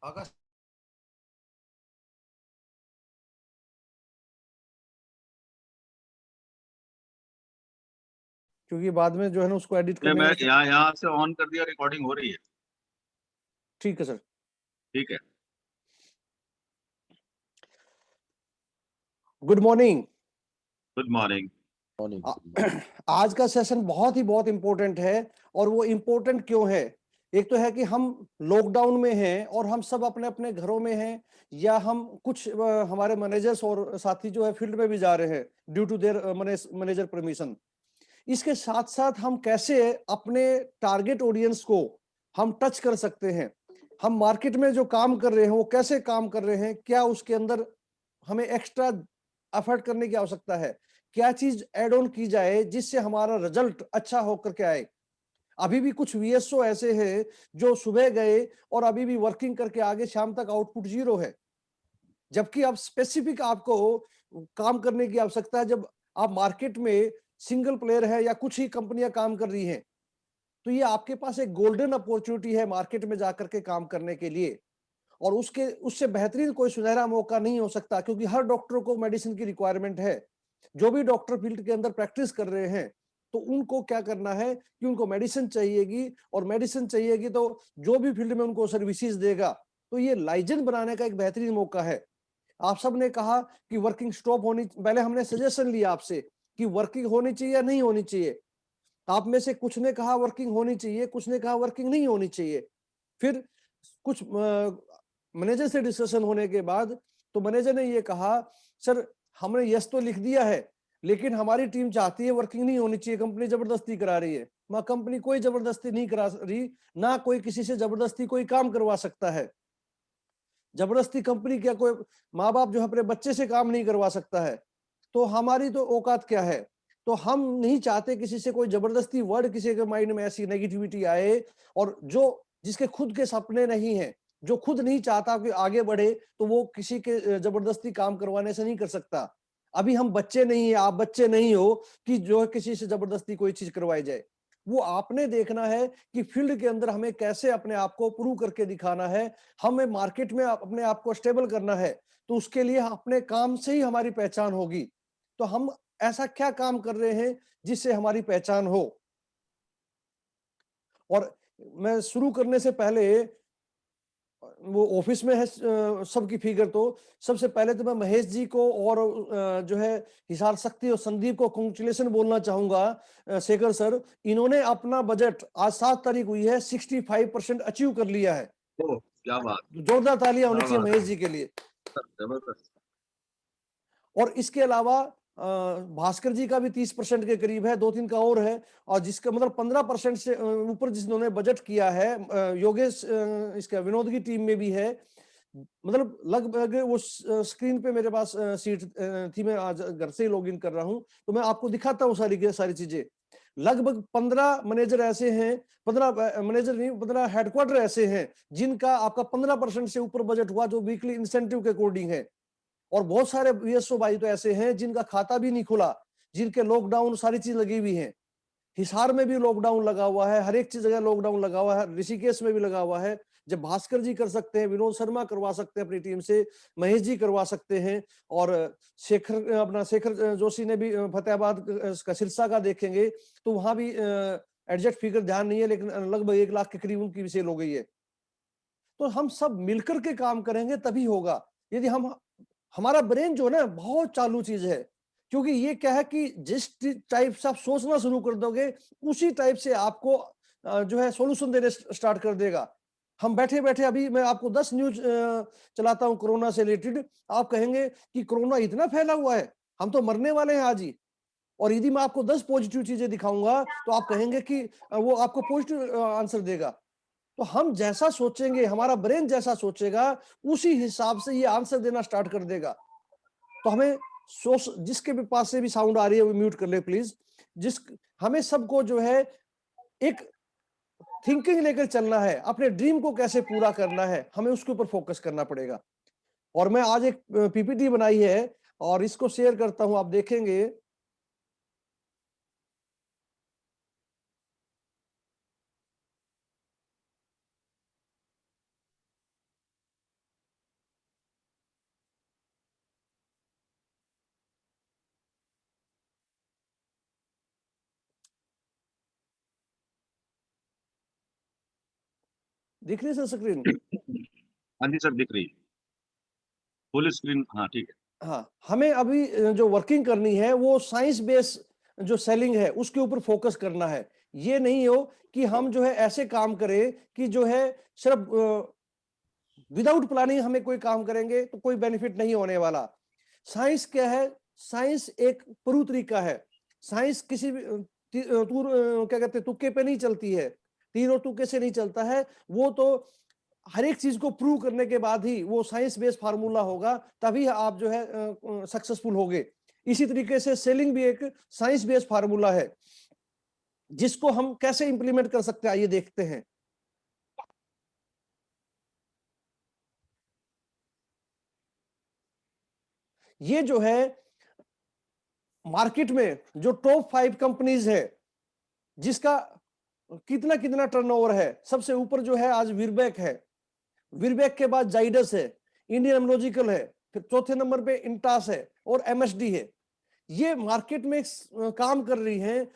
आकाश, क्योंकि बाद में जो है ना उसको एडिट ये करने मैं में यहाँ से ऑन कर दिया, रिकॉर्डिंग हो रही है। ठीक है सर। ठीक है। Good morning. Good morning. आज का सेशन बहुत इंपॉर्टेंट है। और वो इंपॉर्टेंट क्यों है? एक तो है कि हम लॉकडाउन में हैं और हम सब अपने अपने घरों में हैं, या हम कुछ हमारे मैनेजर्स और साथी जो है फील्ड में भी जा रहे हैं due to their manager permission. इसके साथ साथ हम कैसे अपने टारगेट ऑडियंस को हम टच कर सकते हैं, हम मार्केट में जो काम कर रहे हैं वो कैसे काम कर रहे हैं, क्या उसके अंदर हमें एक्स्ट्रा एफर्ट करने की आवश्यकता है, क्या चीज एड ऑन की जाए जिससे हमारा रिजल्ट अच्छा होकर के आए। अभी भी कुछ वीएसओ ऐसे हैं जो सुबह गए और अभी भी वर्किंग करके आगे शाम तक आउटपुट जीरो है, जबकि अब स्पेसिफिक आपको काम करने की आवश्यकता है। जब आप मार्केट में सिंगल प्लेयर है या कुछ ही कंपनियां काम कर रही हैं, तो ये आपके पास एक गोल्डन अपॉर्चुनिटी है मार्केट में जाकर के काम करने के लिए। और उसके उससे बेहतरीन कोई सुनहरा मौका नहीं हो सकता, क्योंकि हर डॉक्टर को मेडिसिन की रिक्वायरमेंट है। जो भी डॉक्टर फील्ड के अंदर प्रैक्टिस कर रहे हैं, तो उनको क्या करना है कि उनको मेडिसिन चाहिएगी, और मेडिसिन चाहिएगी तो जो भी फील्ड में उनको सर्विसेज देगा, तो ये लाइजेंड बनाने का एक बेहतरीन मौका है। आप सब ने कहा कि वर्किंग स्टॉप होनी, पहले हमने सजेशन लिया आपसे कि वर्किंग होनी चाहिए या नहीं होनी चाहिए। आप में से कुछ ने कहा वर्किंग होनी चाहिए, कुछ ने कहा वर्किंग नहीं होनी चाहिए। फिर कुछ मैनेजर से डिस्कशन होने के बाद तो मैनेजर ने ये कहा, सर हमने यस तो लिख दिया है, लेकिन हमारी टीम चाहती है वर्किंग नहीं होनी चाहिए, कंपनी जबरदस्ती करा रही है। मैं कंपनी कोई जबरदस्ती नहीं करा रही, ना कोई किसी से जबरदस्ती कोई काम करवा सकता है। जबरदस्ती कंपनी क्या, कोई माँ बाप जो है अपने बच्चे से काम नहीं करवा सकता है। तो हमारी तो औकात क्या है? तो हम नहीं चाहते किसी से कोई जबरदस्ती वर्ड किसी के माइंड में ऐसी नेगेटिविटी आए, और जो जिसके खुद के सपने नहीं है, जो खुद नहीं चाहता कि आगे बढ़े, तो वो किसी के जबरदस्ती काम करवाने से नहीं कर सकता। अभी हम बच्चे नहीं है, आप बच्चे नहीं हो कि जो है किसी से जबरदस्ती कोई चीज करवाई जाए। वो आपने देखना है कि फील्ड के अंदर हमें कैसे अपने आप को प्रूव करके दिखाना है, हमें मार्केट में अपने आप को स्टेबल करना है। तो उसके लिए अपने काम से ही हमारी पहचान होगी। तो हम ऐसा क्या काम कर रहे हैं जिससे हमारी पहचान हो। और मैं शुरू करने से पहले, वो ऑफिस में है सबकी फिगर, तो सबसे पहले तो मैं महेश जी को और जो है हिसार शक्ति और संदीप को कांग्रेचुलेशन बोलना चाहूंगा। शेखर सर, इन्होंने अपना बजट, आज 7 तारीख हुई है, 65% अचीव कर लिया है। ओह, क्या बात। जोरदार तालियां होनी क्या चाहिए बात महेश है। जी के लिए। जबरदस्त। और इसके अलावा भास्कर जी का भी 30% के करीब है, 2-3 का और है। और जिसका मतलब 15% से ऊपर जिन्होंने बजट किया है, योगेश इसका विनोद की टीम में भी है। मतलब लगभग वो स्क्रीन पे मेरे पास सीट थी, मैं आज घर से ही लॉगिन कर रहा हूं, तो मैं आपको दिखाता हूँ सारी सारी चीजें। लगभग 15 मैनेजर ऐसे हैं, 15 मैनेजर नहीं, 15 हेडक्वार्टर ऐसे हैं जिनका आपका 15% से ऊपर बजट हुआ, जो वीकली इंसेंटिव के अकॉर्डिंग है। और बहुत सारे वीएसओ भाई तो ऐसे हैं जिनका खाता भी नहीं खुला, जिनके लॉकडाउन सारी चीज लगी हुई है। हिसार में भी लॉकडाउन लगा हुआ है, हर एक चीज जगह लॉकडाउन लगा हुआ है, ऋषिकेश में भी लगा हुआ है। जब भास्कर जी कर सकते हैं, विनोद शर्मा करवा सकते हैं अपनी टीम से, महेश जी करवा सकते हैं, और शेखर, अपना शेखर जोशी ने भी फतेहाबाद का सिरसा का देखेंगे, तो वहां भी एडजस्ट फिगर ध्यान नहीं है, लेकिन लगभग 1 लाख के करीब उनकी भी सेल हो गई है। तो हम सब मिलकर के काम करेंगे तभी होगा। यदि हम, हमारा ब्रेन जो है ना बहुत चालू चीज है, क्योंकि ये क्या है कि जिस टाइप से आप सोचना शुरू कर दोगे, उसी टाइप से आपको जो है सॉल्यूशन देने स्टार्ट कर देगा। हम बैठे बैठे, अभी मैं आपको 10 न्यूज चलाता हूं कोरोना से रिलेटेड, आप कहेंगे कि कोरोना इतना फैला हुआ है, हम तो मरने वाले हैं आज ही। और यदि मैं आपको 10 पॉजिटिव चीजें दिखाऊंगा, तो आप कहेंगे कि वो आपको पॉजिटिव आंसर देगा। तो हम जैसा सोचेंगे, हमारा ब्रेन जैसा सोचेगा, उसी हिसाब से ये आंसर देना स्टार्ट कर देगा। तो हमें सोच, जिसके भी पास से भी साउंड आ रही है वो म्यूट कर ले प्लीज। जिस, हमें सबको जो है एक थिंकिंग लेकर चलना है, अपने ड्रीम को कैसे पूरा करना है, हमें उसके ऊपर फोकस करना पड़ेगा। और मैं आज एक पीपीटी बनाई है और इसको शेयर करता हूं, आप देखेंगे। दिख रही है सर स्क्रीन? हाँ जी सर, दिख रही है। फुल स्क्रीन, हाँ ठीक है। हाँ, हमें अभी जो वर्किंग करनी है वो साइंस बेस जो सेलिंग है उसके ऊपर फोकस करना है। ये नहीं हो कि हम जो है ऐसे काम करें कि जो है सिर्फ विदाउट प्लानिंग हमें कोई काम करेंगे तो कोई बेनिफिट नहीं होने वाला। साइंस क्या है? साइंस एक पुरु तरीका है। साइंस किसी भी क्या कहते हैं, तुक्के पे नहीं चलती है, तीर और तुक्के से नहीं चलता है। वो तो हर एक चीज को प्रूव करने के बाद ही वो साइंस बेस्ड फार्मूला होगा, तभी आप जो है सक्सेसफुल होगे। इसी तरीके से सेलिंग भी एक साइंस बेस्ड फार्मूला है, जिसको हम कैसे इंप्लीमेंट कर सकते हैं आइए देखते हैं। ये जो है मार्केट में जो टॉप 5 कंपनीज है, जिसका कितना कितना टर्नओवर है, सबसे ऊपर जो है आज वीरबैक है, वीरबैक के बाद जाइडस है, इंडियन एमोलॉजिकल है, फिर चौथे नंबर पे इंटास है और एमएसडी है। ये मार्केट में काम कर रही हैं।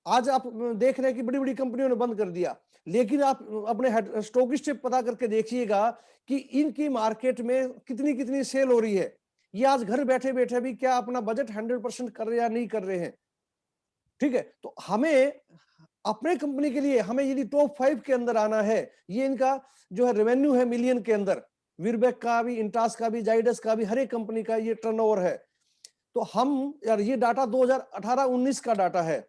आज आप देख रहे हैं कि बड़ी बड़ी कंपनियों ने बंद कर दिया, लेकिन आप अपने स्टॉकिस्ट से पता करके देखिएगा कि इनकी मार्केट में कितनी कितनी सेल हो रही है। ये आज घर बैठे बैठे भी क्या अपना बजट 100% कर रहे हैं या नहीं कर रहे हैं। ठीक है, तो हमें अपने कंपनी के लिए हमें यदि टॉप 5 के अंदर आना है, ये इनका जो है रेवेन्यू है मिलियन के अंदर, वीरबैक का भी, इंटास का भी, जाइडस का भी, हर एक कंपनी का ये टर्नओवर है। तो हम यार ये डाटा 2018-19 का डाटा है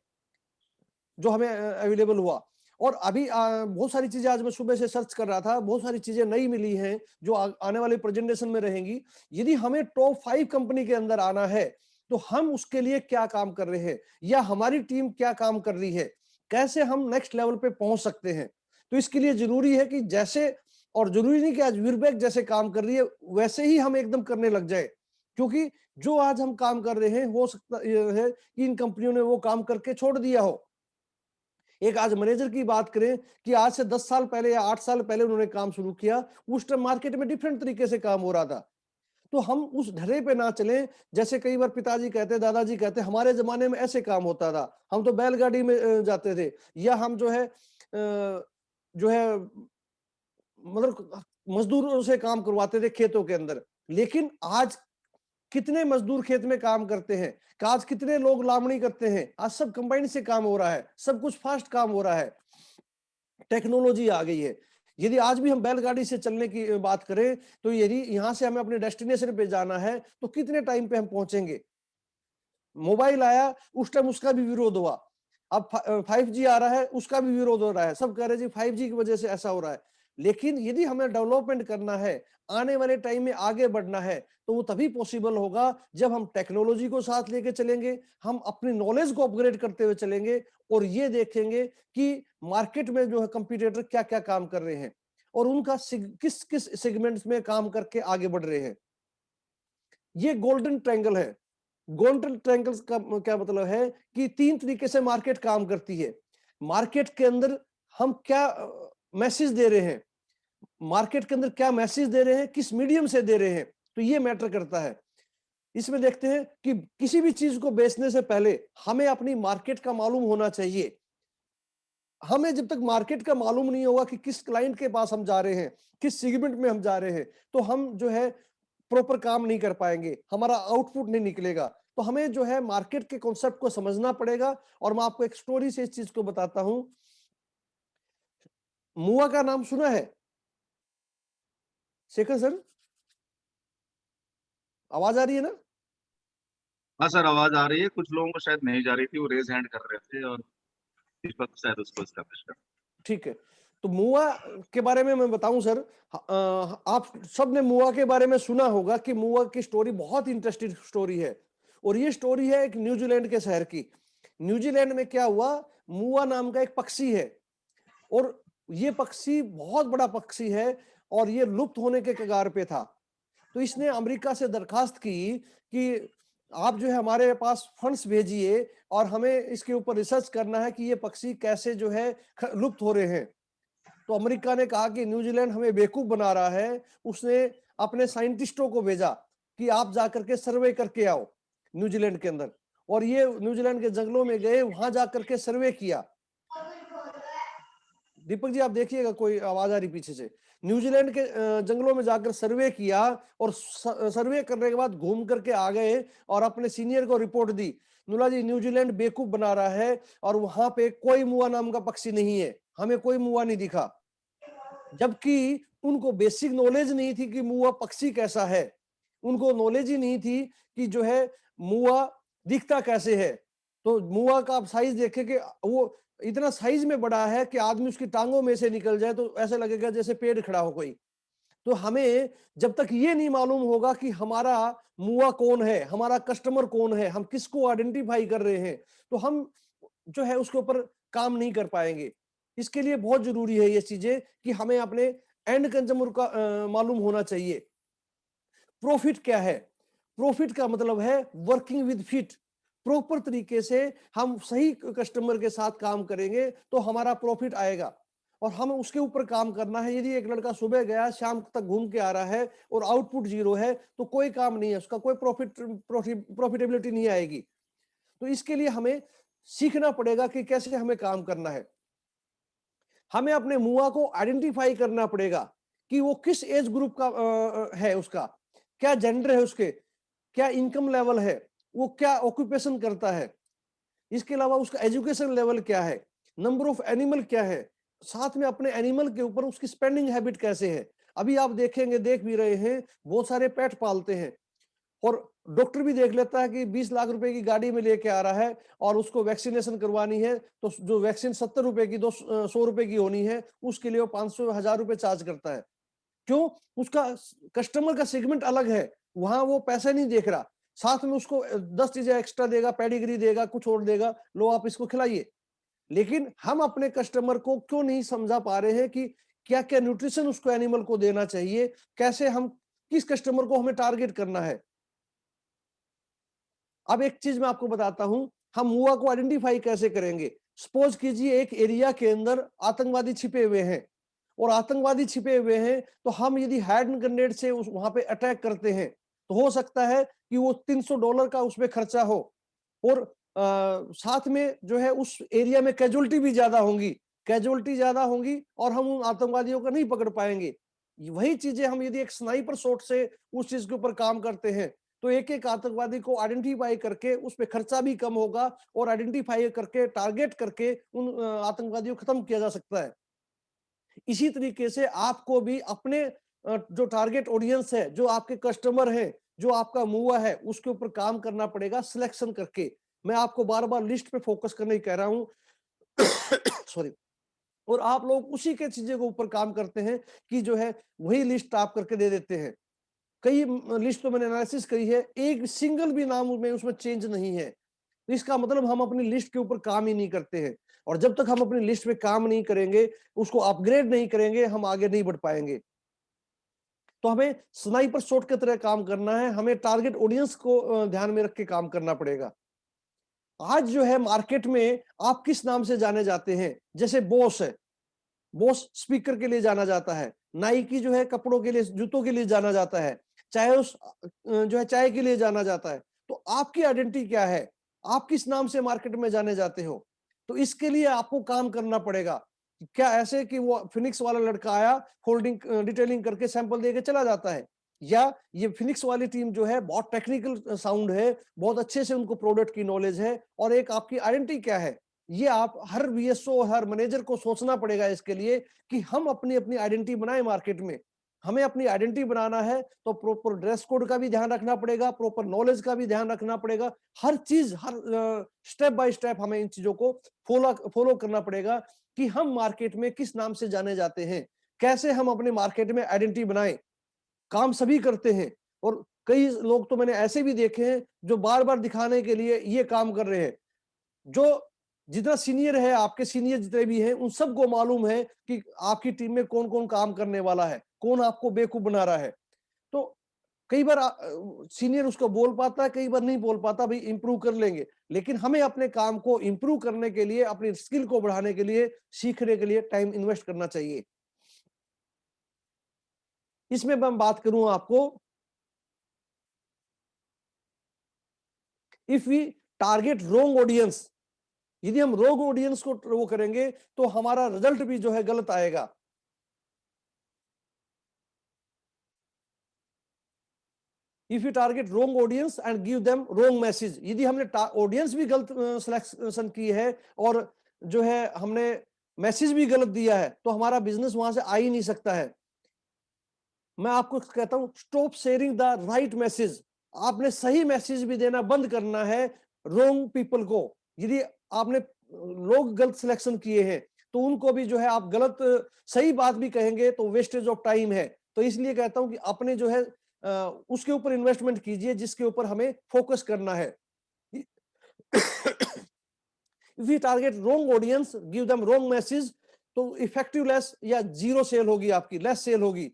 जो हमें अवेलेबल हुआ। और अभी बहुत सारी चीजें आज मैं सुबह से सर्च कर रहा था, बहुत सारी चीजें नई मिली हैं जो आने वाले प्रेजेंटेशन में रहेंगी। यदि हमें टॉप 5 कंपनी के अंदर आना है तो हम उसके लिए क्या काम कर रहे हैं, या हमारी टीम क्या काम कर रही है, कैसे हम नेक्स्ट लेवल पे पहुंच सकते हैं। तो इसके लिए जरूरी है कि जैसे, और जरूरी नहीं कि आज वीरबैक जैसे काम कर रही है वैसे ही हम एकदम करने लग जाए, क्योंकि जो आज हम काम कर रहे हैं हो सकता है कि इन कंपनियों ने वो काम करके छोड़ दिया हो। एक आज मैनेजर की बात करें कि आज से 10 साल पहले या 8 साल पहले उन्होंने काम शुरू किया, उस टाइम मार्केट में डिफरेंट तरीके से काम हो रहा था। तो हम उस ढर्रे पे ना चलें, जैसे कई बार पिताजी कहते, दादाजी कहते हमारे जमाने में ऐसे काम होता था, हम तो बैलगाड़ी में जाते थे, या हम जो है मतलब मजदूरों से काम करवाते थे खेतों के अंदर। लेकिन आज कितने मजदूर खेत में काम करते हैं, आज कितने लोग लावणी करते हैं, आज सब कंबाइन से काम हो रहा है, सब कुछ फास्ट काम हो रहा है, टेक्नोलॉजी आ गई है। यदि आज भी हम बैलगाड़ी से चलने की बात करें, तो यदि यहां से हमें अपने डेस्टिनेशन पे जाना है तो कितने टाइम पे हम पहुंचेंगे। मोबाइल आया उस टाइम उसका भी विरोध हुआ, अब 5G आ रहा है उसका भी विरोध हो रहा है, सब कह रहे जी 5G की वजह से ऐसा हो रहा है। लेकिन यदि हमें डेवलपमेंट करना है, आने वाले टाइम में आगे बढ़ना है, तो वो तभी पॉसिबल होगा जब हम टेक्नोलॉजी को साथ लेके चलेंगे, हम अपनी नॉलेज को अपग्रेड करते हुए चलेंगे, और ये देखेंगे कि मार्केट में जो है कंपटीटर क्या क्या काम कर रहे हैं और उनका किस किस सेगमेंट्स में काम करके आगे बढ़ रहे हैं। ये गोल्डन ट्रायंगल है। गोल्डन ट्रायंगल का क्या मतलब है कि 3 तरीके से मार्केट काम करती है। मार्केट के अंदर हम क्या मैसेज दे रहे हैं, मार्केट के अंदर क्या मैसेज दे रहे हैं, किस मीडियम से दे रहे हैं, तो ये मैटर करता है। इसमें देखते हैं कि किसी भी चीज को बेचने से पहले हमें अपनी मार्केट का मालूम होना चाहिए। हमें जब तक मार्केट का मालूम नहीं होगा कि किस क्लाइंट के पास हम जा रहे हैं, किस सेगमेंट में हम जा रहे हैं, तो हम जो है प्रॉपर काम नहीं कर पाएंगे, हमारा आउटपुट नहीं निकलेगा। तो हमें जो है मार्केट के कॉन्सेप्ट को समझना पड़ेगा। और मैं आपको एक स्टोरी से इस चीज को बताता हूं। मुआ का नाम सुना है शेखर सर? आवाज आ रही है ना? हाँ सर, आवाज आ रही है। कुछ लोगों को शायद नहीं जा रही थी, वो रेज हैंड कर रहे थे और इस वक्त शायद उसको स्टैब्लिश कर। ठीक है, तो मुआ के बारे में मैं बताऊं सर। आप सबने मुआ के बारे में सुना होगा कि मुआ की स्टोरी बहुत इंटरेस्टिंग स्टोरी है। और ये स्टोरी है एक न्यूजीलैंड के शहर की। न्यूजीलैंड में क्या हुआ, मुआ नाम का एक पक्षी है, और ये पक्षी बहुत बड़ा पक्षी है और ये लुप्त होने के कगार पे था। तो इसने अमेरिका से दरखास्त की कि आप जो है हमारे पास फंड्स भेजिए और हमें इसके ऊपर रिसर्च करना है कि ये पक्षी कैसे जो है लुप्त हो रहे हैं। तो अमेरिका ने कहा कि न्यूजीलैंड हमें बेवकूफ बना रहा है। उसने अपने साइंटिस्टों को भेजा कि आप जाकर के सर्वे करके आओ न्यूजीलैंड के अंदर। और ये न्यूजीलैंड के जंगलों में गए, वहां जाकर के सर्वे किया। दीपक जी आप देखिएगा, कोई आवाज आ रही पीछे से। न्यूजीलैंड के जंगलों में जाकर सर्वे किया और सर्वे करने के बाद घूम करके आ गए और अपने सीनियर को रिपोर्ट दी, नुला जी न्यूजीलैंड बेवकूफ बना रहा है और वहां पे कोई मुआ नाम का पक्षी नहीं है, हमें कोई मुआ नहीं दिखा। जबकि उनको बेसिक नॉलेज नहीं थी कि मुआ पक्षी कैसा है, उनको नॉलेज ही नहीं थी कि जो है मुआ दिखता कैसे है। तो मुआ का आप साइज देखें कि वो इतना साइज में बड़ा है कि आदमी उसकी टांगों में से निकल जाए तो ऐसा लगेगा जैसे पेड़ खड़ा हो कोई। तो हमें जब तक ये नहीं मालूम होगा कि हमारा मुआ कौन है, हमारा कस्टमर कौन है, हम किसको आइडेंटिफाई कर रहे हैं, तो हम जो है उसके ऊपर काम नहीं कर पाएंगे। इसके लिए बहुत जरूरी है ये चीजें कि हमें अपने एंड कंज्यूमर का मालूम होना चाहिए। प्रॉफिट क्या है? प्रॉफिट का मतलब है वर्किंग विद फिट। प्रॉपर तरीके से हम सही कस्टमर के साथ काम करेंगे तो हमारा प्रॉफिट आएगा और हमें उसके ऊपर काम करना है। यदि एक लड़का सुबह गया शाम तक घूम के आ रहा है और आउटपुट जीरो है तो कोई काम नहीं है, उसका कोई प्रॉफिटेबिलिटी नहीं आएगी। तो इसके लिए हमें सीखना पड़ेगा कि कैसे हमें काम करना है। हमें अपने मुआ को आइडेंटिफाई करना पड़ेगा कि वो किस एज ग्रुप का है, उसका क्या जेंडर है, उसके क्या इनकम लेवल है, वो क्या ऑक्यूपेशन करता है, इसके अलावा उसका एजुकेशन लेवल क्या है, नंबर ऑफ एनिमल क्या है, साथ में अपने एनिमल के ऊपर उसकी स्पेंडिंग हैबिट कैसे है। अभी आप देखेंगे, देख भी रहे हैं, बहुत सारे पेट पालते हैं और डॉक्टर भी देख लेता है कि 20 लाख रुपए की गाड़ी में लेके आ रहा है और उसको वैक्सीनेशन करवानी है, तो जो वैक्सीन 70 रुपए की 100 रुपए की होनी है उसके लिए वो 500 1000 रुपए चार्ज करता है। क्यों? उसका कस्टमर का सेगमेंट अलग है, वहां वो पैसा नहीं देख रहा, साथ में उसको 10 चीजें एक्स्ट्रा देगा, पेडिग्री देगा, कुछ और देगा, लो आप इसको खिलाइए। लेकिन हम अपने कस्टमर को क्यों नहीं समझा पा रहे हैं कि क्या क्या न्यूट्रिशन उसको एनिमल को देना चाहिए, कैसे हम किस कस्टमर को हमें टारगेट करना है। अब एक चीज मैं आपको बताता हूं, हम मुआ को आइडेंटिफाई कैसे करेंगे। सपोज कीजिए एक एरिया के अंदर आतंकवादी छिपे हुए हैं और आतंकवादी छिपे हुए हैं, तो हम यदि हैंड ग्रेनेड से उस वहां पे अटैक करते हैं तो हो सकता है कि वो $300 का उसमें खर्चा हो और साथ में जो है उस एरिया में कैजुअलिटी भी ज्यादा होंगी, कैजुअलिटी ज्यादा होंगी और हम उन आतंकवादियों को नहीं पकड़ पाएंगे। वही चीजें हम यदि एक स्नाइपर शॉट से उस चीज के ऊपर काम करते हैं तो एक एक आतंकवादी को आइडेंटिफाई करके उस पर खर्चा भी कम होगा और आइडेंटिफाई करके टारगेट करके उन आतंकवादियों को खत्म किया जा सकता है। इसी तरीके से आपको भी अपने जो टारगेट ऑडियंस है, जो आपके कस्टमर है, जो आपका मुआ है, उसके ऊपर काम करना पड़ेगा सिलेक्शन करके। मैं आपको बार बार लिस्ट पे फोकस करने ही कह रहा हूं सॉरी। और आप लोग उसी के चीजों के ऊपर काम करते हैं कि जो है वही लिस्ट आप करके दे देते हैं। कई लिस्ट तो मैंने एनालिसिस करी है, एक सिंगल भी नाम में उसमें चेंज नहीं है, तो इसका मतलब हम अपनी लिस्ट के ऊपर काम ही नहीं करते हैं। और जब तक हम अपनी लिस्ट पे काम नहीं करेंगे, उसको अपग्रेड नहीं करेंगे, हम आगे नहीं बढ़ पाएंगे। तो हमें स्नाइपर शॉट की तरह काम करना है, हमें टारगेट ऑडियंस को ध्यान में रख के काम करना पड़ेगा। आज जो है मार्केट में आप किस नाम से जाने जाते हैं? जैसे बॉस है, बॉस स्पीकर के लिए जाना जाता है, नाइकी जो है कपड़ों के लिए, जूतों के लिए जाना जाता है, चाहे उस जो है चाय के लिए जाना जाता है। तो आपकी आइडेंटिटी क्या है? आप किस नाम से मार्केट में जाने जाते हो? तो इसके लिए आपको काम करना पड़ेगा। क्या ऐसे कि वो फिनिक्स वाला लड़का आया, फोल्डिंग डिटेलिंग करके सैंपल देके चला जाता है, या ये फिनिक्स वाली टीम जो है बहुत टेक्निकल साउंड है, बहुत अच्छे से उनको प्रोडक्ट की नॉलेज है, और एक आपकी आइडेंटिटी क्या है? ये आप हर वीएसओ, हर मैनेजर को सोचना पड़ेगा इसके लिए कि हम अपनी अपनी आइडेंटिटी बनाए मार्केट में। हमें अपनी आइडेंटिटी बनाना है तो प्रॉपर ड्रेस कोड का भी ध्यान रखना पड़ेगा, प्रॉपर नॉलेज का भी ध्यान रखना पड़ेगा। हर चीज, हर स्टेप बाय स्टेप हमें इन चीजों को फॉलो करना पड़ेगा कि हम मार्केट में किस नाम से जाने जाते हैं, कैसे हम अपने मार्केट में आइडेंटिटी बनाएं। काम सभी करते हैं और कई लोग तो मैंने ऐसे भी देखे हैं जो बार बार दिखाने के लिए ये काम कर रहे हैं। जो जितना सीनियर है, आपके सीनियर जितने भी हैं, उन सबको मालूम है कि आपकी टीम में कौन कौन काम करने वाला है, कौन आपको बेवकूफ बना रहा है। तो कई बार सीनियर उसको बोल पाता है, कई बार नहीं बोल पाता, भाई इंप्रूव कर लेंगे। लेकिन हमें अपने काम को इंप्रूव करने के लिए, अपनी स्किल को बढ़ाने के लिए, सीखने के लिए टाइम इन्वेस्ट करना चाहिए। इसमें मैं बात करूं आपको, if we target wrong audience, यदि हम रॉन्ग ऑडियंस को वो करेंगे तो हमारा रिजल्ट भी जो है गलत आएगा। If you target wrong audience and give them wrong message, यदि हमने ऑडियंस भी गलत सिलेक्शन की है और जो है हमने मैसेज भी गलत दिया है, तो हमारा बिजनेस वहां से आ ही नहीं सकता है। मैं आपको कहता हूं, stop sharing the right message. आपने सही मैसेज भी देना बंद करना है रॉन्ग पीपल को। यदि आपने लोग गलत सिलेक्शन किए हैं तो उनको भी जो है आप गलत सही बात भी कहेंगे तो वेस्टेज ऑफ टाइम है। तो इसलिए कहता हूं कि अपने जो है उसके ऊपर इन्वेस्टमेंट कीजिए जिसके ऊपर हमें फोकस करना है। If you target wrong audience, give them wrong message, तो इफेक्टिव लेस या जीरो सेल होगी, आपकी लेस सेल होगी।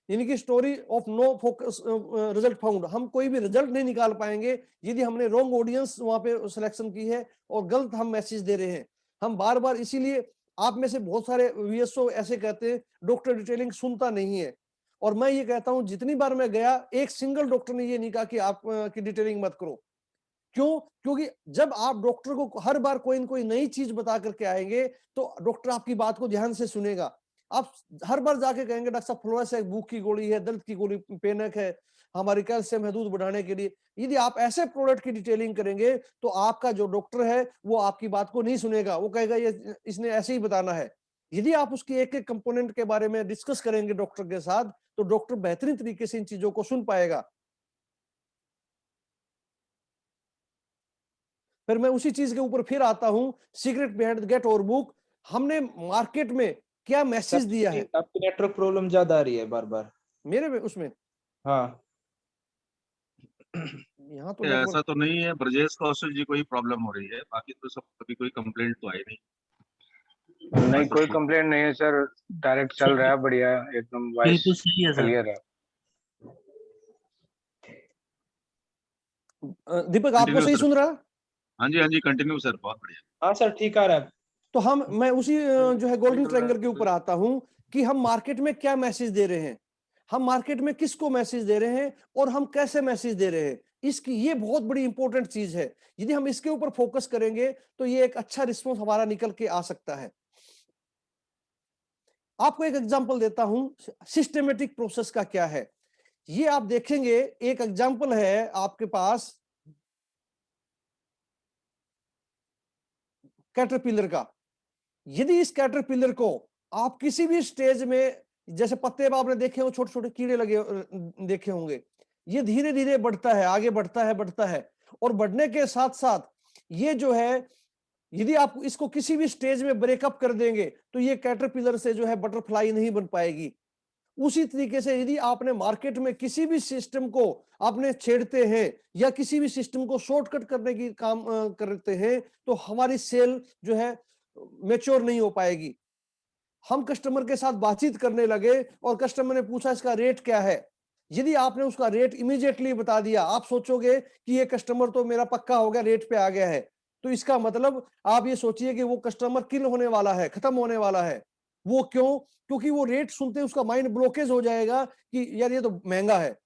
यानी कि story of no focus result found, हम कोई भी रिजल्ट नहीं निकाल पाएंगे यदि हमने रॉन्ग ऑडियंस वहां पे सिलेक्शन की है और गलत हम मैसेज दे रहे हैं। हम बार बार, इसीलिए आप में से बहुत सारे वीएसओ ऐसे कहते हैं डॉक्टर डिटेलिंग सुनता नहीं है, और मैं ये कहता हूं जितनी बार मैं गया एक सिंगल डॉक्टर ने ये नहीं कहा कि आप की डिटेलिंग मत करो। क्यों? क्योंकि जब आप डॉक्टर को हर बार कोई न कोई नई चीज बता करके आएंगे तो डॉक्टर आपकी बात को ध्यान से सुनेगा। आप हर बार जाके कहेंगे डॉक्टर साहब फ्लोरेस है, भूख की गोली है, दर्द की गोली, पेनक है, हमारी कैल्शियम है दूध बढ़ाने के लिए। यदि आप ऐसे प्रोडक्ट की डिटेलिंग करेंगे तो आपका जो डॉक्टर है वो आपकी बात को नहीं सुनेगा, वो कहेगा ये इसने ऐसे ही बताना है। यदि आप उसकी एक एक कंपोनेंट के बारे में डिस्कस करेंगे डॉक्टर के साथ तो डॉक्टर बेहतरीन तरीके से इन चीजों को सुन पाएगा। फिर मैं उसी चीज के ऊपर फिर आता हूं, सीक्रेट बिहाइंड गेट और बुक। हमने मार्केट में क्या मैसेज दिया है? आपकी नेटवर्क प्रॉब्लम ज्यादा आ रही है बार बार। मेरे में उसमें हाँ यहाँ तो ऐसा नेटवर्क तो नहीं है ब्रजेश कौशल जी, कोई प्रॉब्लम हो रही है, बाकी तो सब कभी कोई कंप्लेंट तो आई नहीं। नहीं, कोई कंप्लेंट नहीं है सर, डायरेक्ट चल रहा है, बढ़िया एकदम, वॉइस बिल्कुल सही है सर। क्लियर है। दीपक आपको Continue, सही sir. सुन रहा? हाँ जी कंटिन्यू सर, बहुत बढ़िया। हाँ सर ठीक आ रहा है। तो मैं उसी जो है गोल्डन ट्रायंगल के ऊपर आता हूं कि हम मार्केट में क्या मैसेज दे रहे हैं, हम मार्केट में किसको मैसेज दे रहे हैं और हम कैसे मैसेज दे रहे हैं। इसकी ये बहुत बड़ी इंपॉर्टेंट चीज है। यदि हम इसके ऊपर फोकस करेंगे तो ये एक अच्छा रिस्पॉन्स हमारा निकल के आ सकता है। आपको एक एग्जांपल देता हूं सिस्टमेटिक प्रोसेस का क्या है। ये आप देखेंगे, एक एग्जांपल है आपके पास कैटरपिलर का। यदि इस कैटरपिलर को आप किसी भी स्टेज में, जैसे पत्ते पे आपने देखे हो छोटे छोटे कीड़े लगे देखे होंगे, ये धीरे धीरे बढ़ता है, आगे बढ़ता है और बढ़ने के साथ साथ ये जो है, यदि आप इसको किसी भी स्टेज में ब्रेकअप कर देंगे तो ये कैटरपिलर से जो है बटरफ्लाई नहीं बन पाएगी। उसी तरीके से यदि आपने मार्केट में किसी भी सिस्टम को आपने छेड़ते हैं या किसी भी सिस्टम को शॉर्टकट करने की काम करते हैं तो हमारी सेल जो है मैच्योर नहीं हो पाएगी। हम कस्टमर के साथ बातचीत करने लगे और कस्टमर ने पूछा इसका रेट क्या है, यदि आपने उसका रेट इमीडिएटली बता दिया, आप सोचोगे कि ये कस्टमर तो मेरा पक्का हो गया, रेट पे आ गया है, तो इसका मतलब आप ये सोचिए कि वो कस्टमर किल होने वाला है, खत्म होने वाला है। वो क्यों? क्योंकि वो रेट सुनते उसका माइंड ब्लॉकेज हो जाएगा कि यार ये तो महंगा है,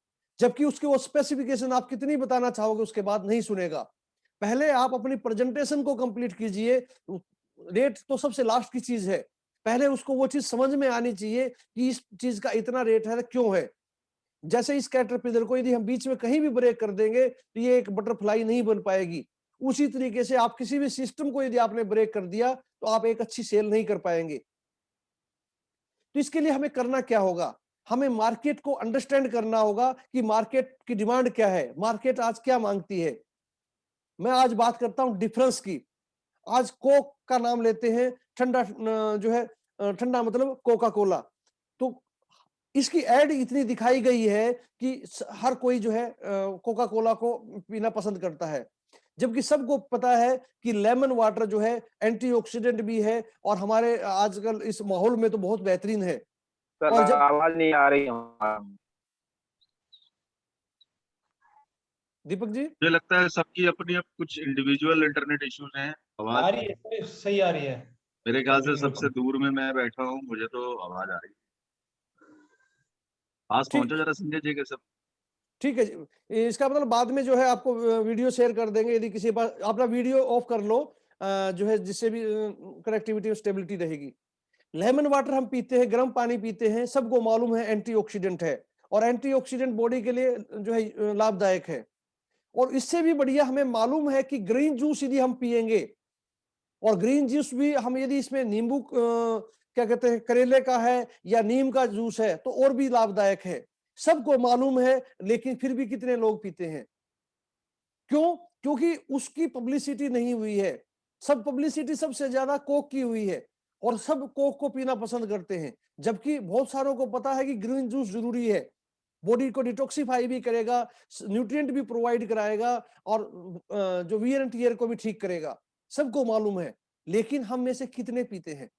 जबकि उसके वो स्पेसिफिकेशन आप कितनी बताना चाहोगे उसके बाद नहीं सुनेगा। पहले आप अपनी प्रेजेंटेशन को कंप्लीट कीजिए। रेट तो सबसे लास्ट की चीज है, पहले उसको वो चीज समझ में आनी चाहिए कि इस चीज का इतना रेट है, क्यों है। जैसे इस कैटरपिलर को यदि हम बीच में कहीं भी ब्रेक कर देंगे तो ये एक बटरफ्लाई नहीं बन पाएगी। उसी तरीके से आप किसी भी सिस्टम को यदि आपने ब्रेक कर दिया तो आप एक अच्छी सेल नहीं कर पाएंगे। तो इसके लिए हमें करना क्या होगा? हमें मार्केट को अंडरस्टैंड करना होगा कि मार्केट की डिमांड क्या है, मार्केट आज क्या मांगती है। मैं आज बात करता हूं डिफरेंस की। आज कोक का नाम लेते हैं, ठंडा जो है, ठंडा मतलब कोका कोला। तो इसकी एड इतनी दिखाई गई है कि हर कोई जो है कोका कोला को पीना पसंद करता है, जबकि सबको पता है कि लेमन वाटर जो है एंटीऑक्सीडेंट भी है और हमारे आजकल इस माहौल में तो बहुत बेहतरीन है। सर और जब आवाज नहीं आ रही है। दीपक जी, मुझे लगता है सबकी अपनी अब कुछ इंडिविजुअल इंटरनेट इश्यूज हैं। आ आवाज रही है सर, सही आ रही है। मेरे ख्याल से सबसे दूर में मैं बैठा हूँ, मुझे तो आवाज आ रही है। पास ठीक पहुंचो जरा संजय जी के सब। ठीक है जी। इसका मतलब बाद में जो है आपको वीडियो शेयर कर देंगे, यदि किसी पास अपना वीडियो ऑफ कर लो, जो है जिससे भी कनेक्टिविटी और स्टेबिलिटी रहेगी। लेमन वाटर हम पीते हैं, गर्म पानी पीते हैं, सबको मालूम है एंटीऑक्सीडेंट है और एंटीऑक्सीडेंट बॉडी के लिए जो है लाभदायक है। और इससे भी बढ़िया हमें मालूम है कि ग्रीन जूस यदि हम पिएंगे और ग्रीन जूस भी हम यदि इसमें नींबू क्या कहते हैं करेले का है या नीम का जूस है तो और भी लाभदायक है, सबको मालूम है, लेकिन फिर भी कितने लोग पीते हैं? क्यों? क्योंकि उसकी पब्लिसिटी नहीं हुई है। सब पब्लिसिटी सबसे ज्यादा कोक की हुई है और सब कोक को पीना पसंद करते हैं, जबकि बहुत सारों को पता है कि ग्रीन जूस जरूरी है, बॉडी को डिटॉक्सिफाई भी करेगा, न्यूट्रिएंट भी प्रोवाइड कराएगा और जो वियर एंड टियर को भी ठीक करेगा, सबको मालूम है। लेकिन हम में से कितने पीते हैं?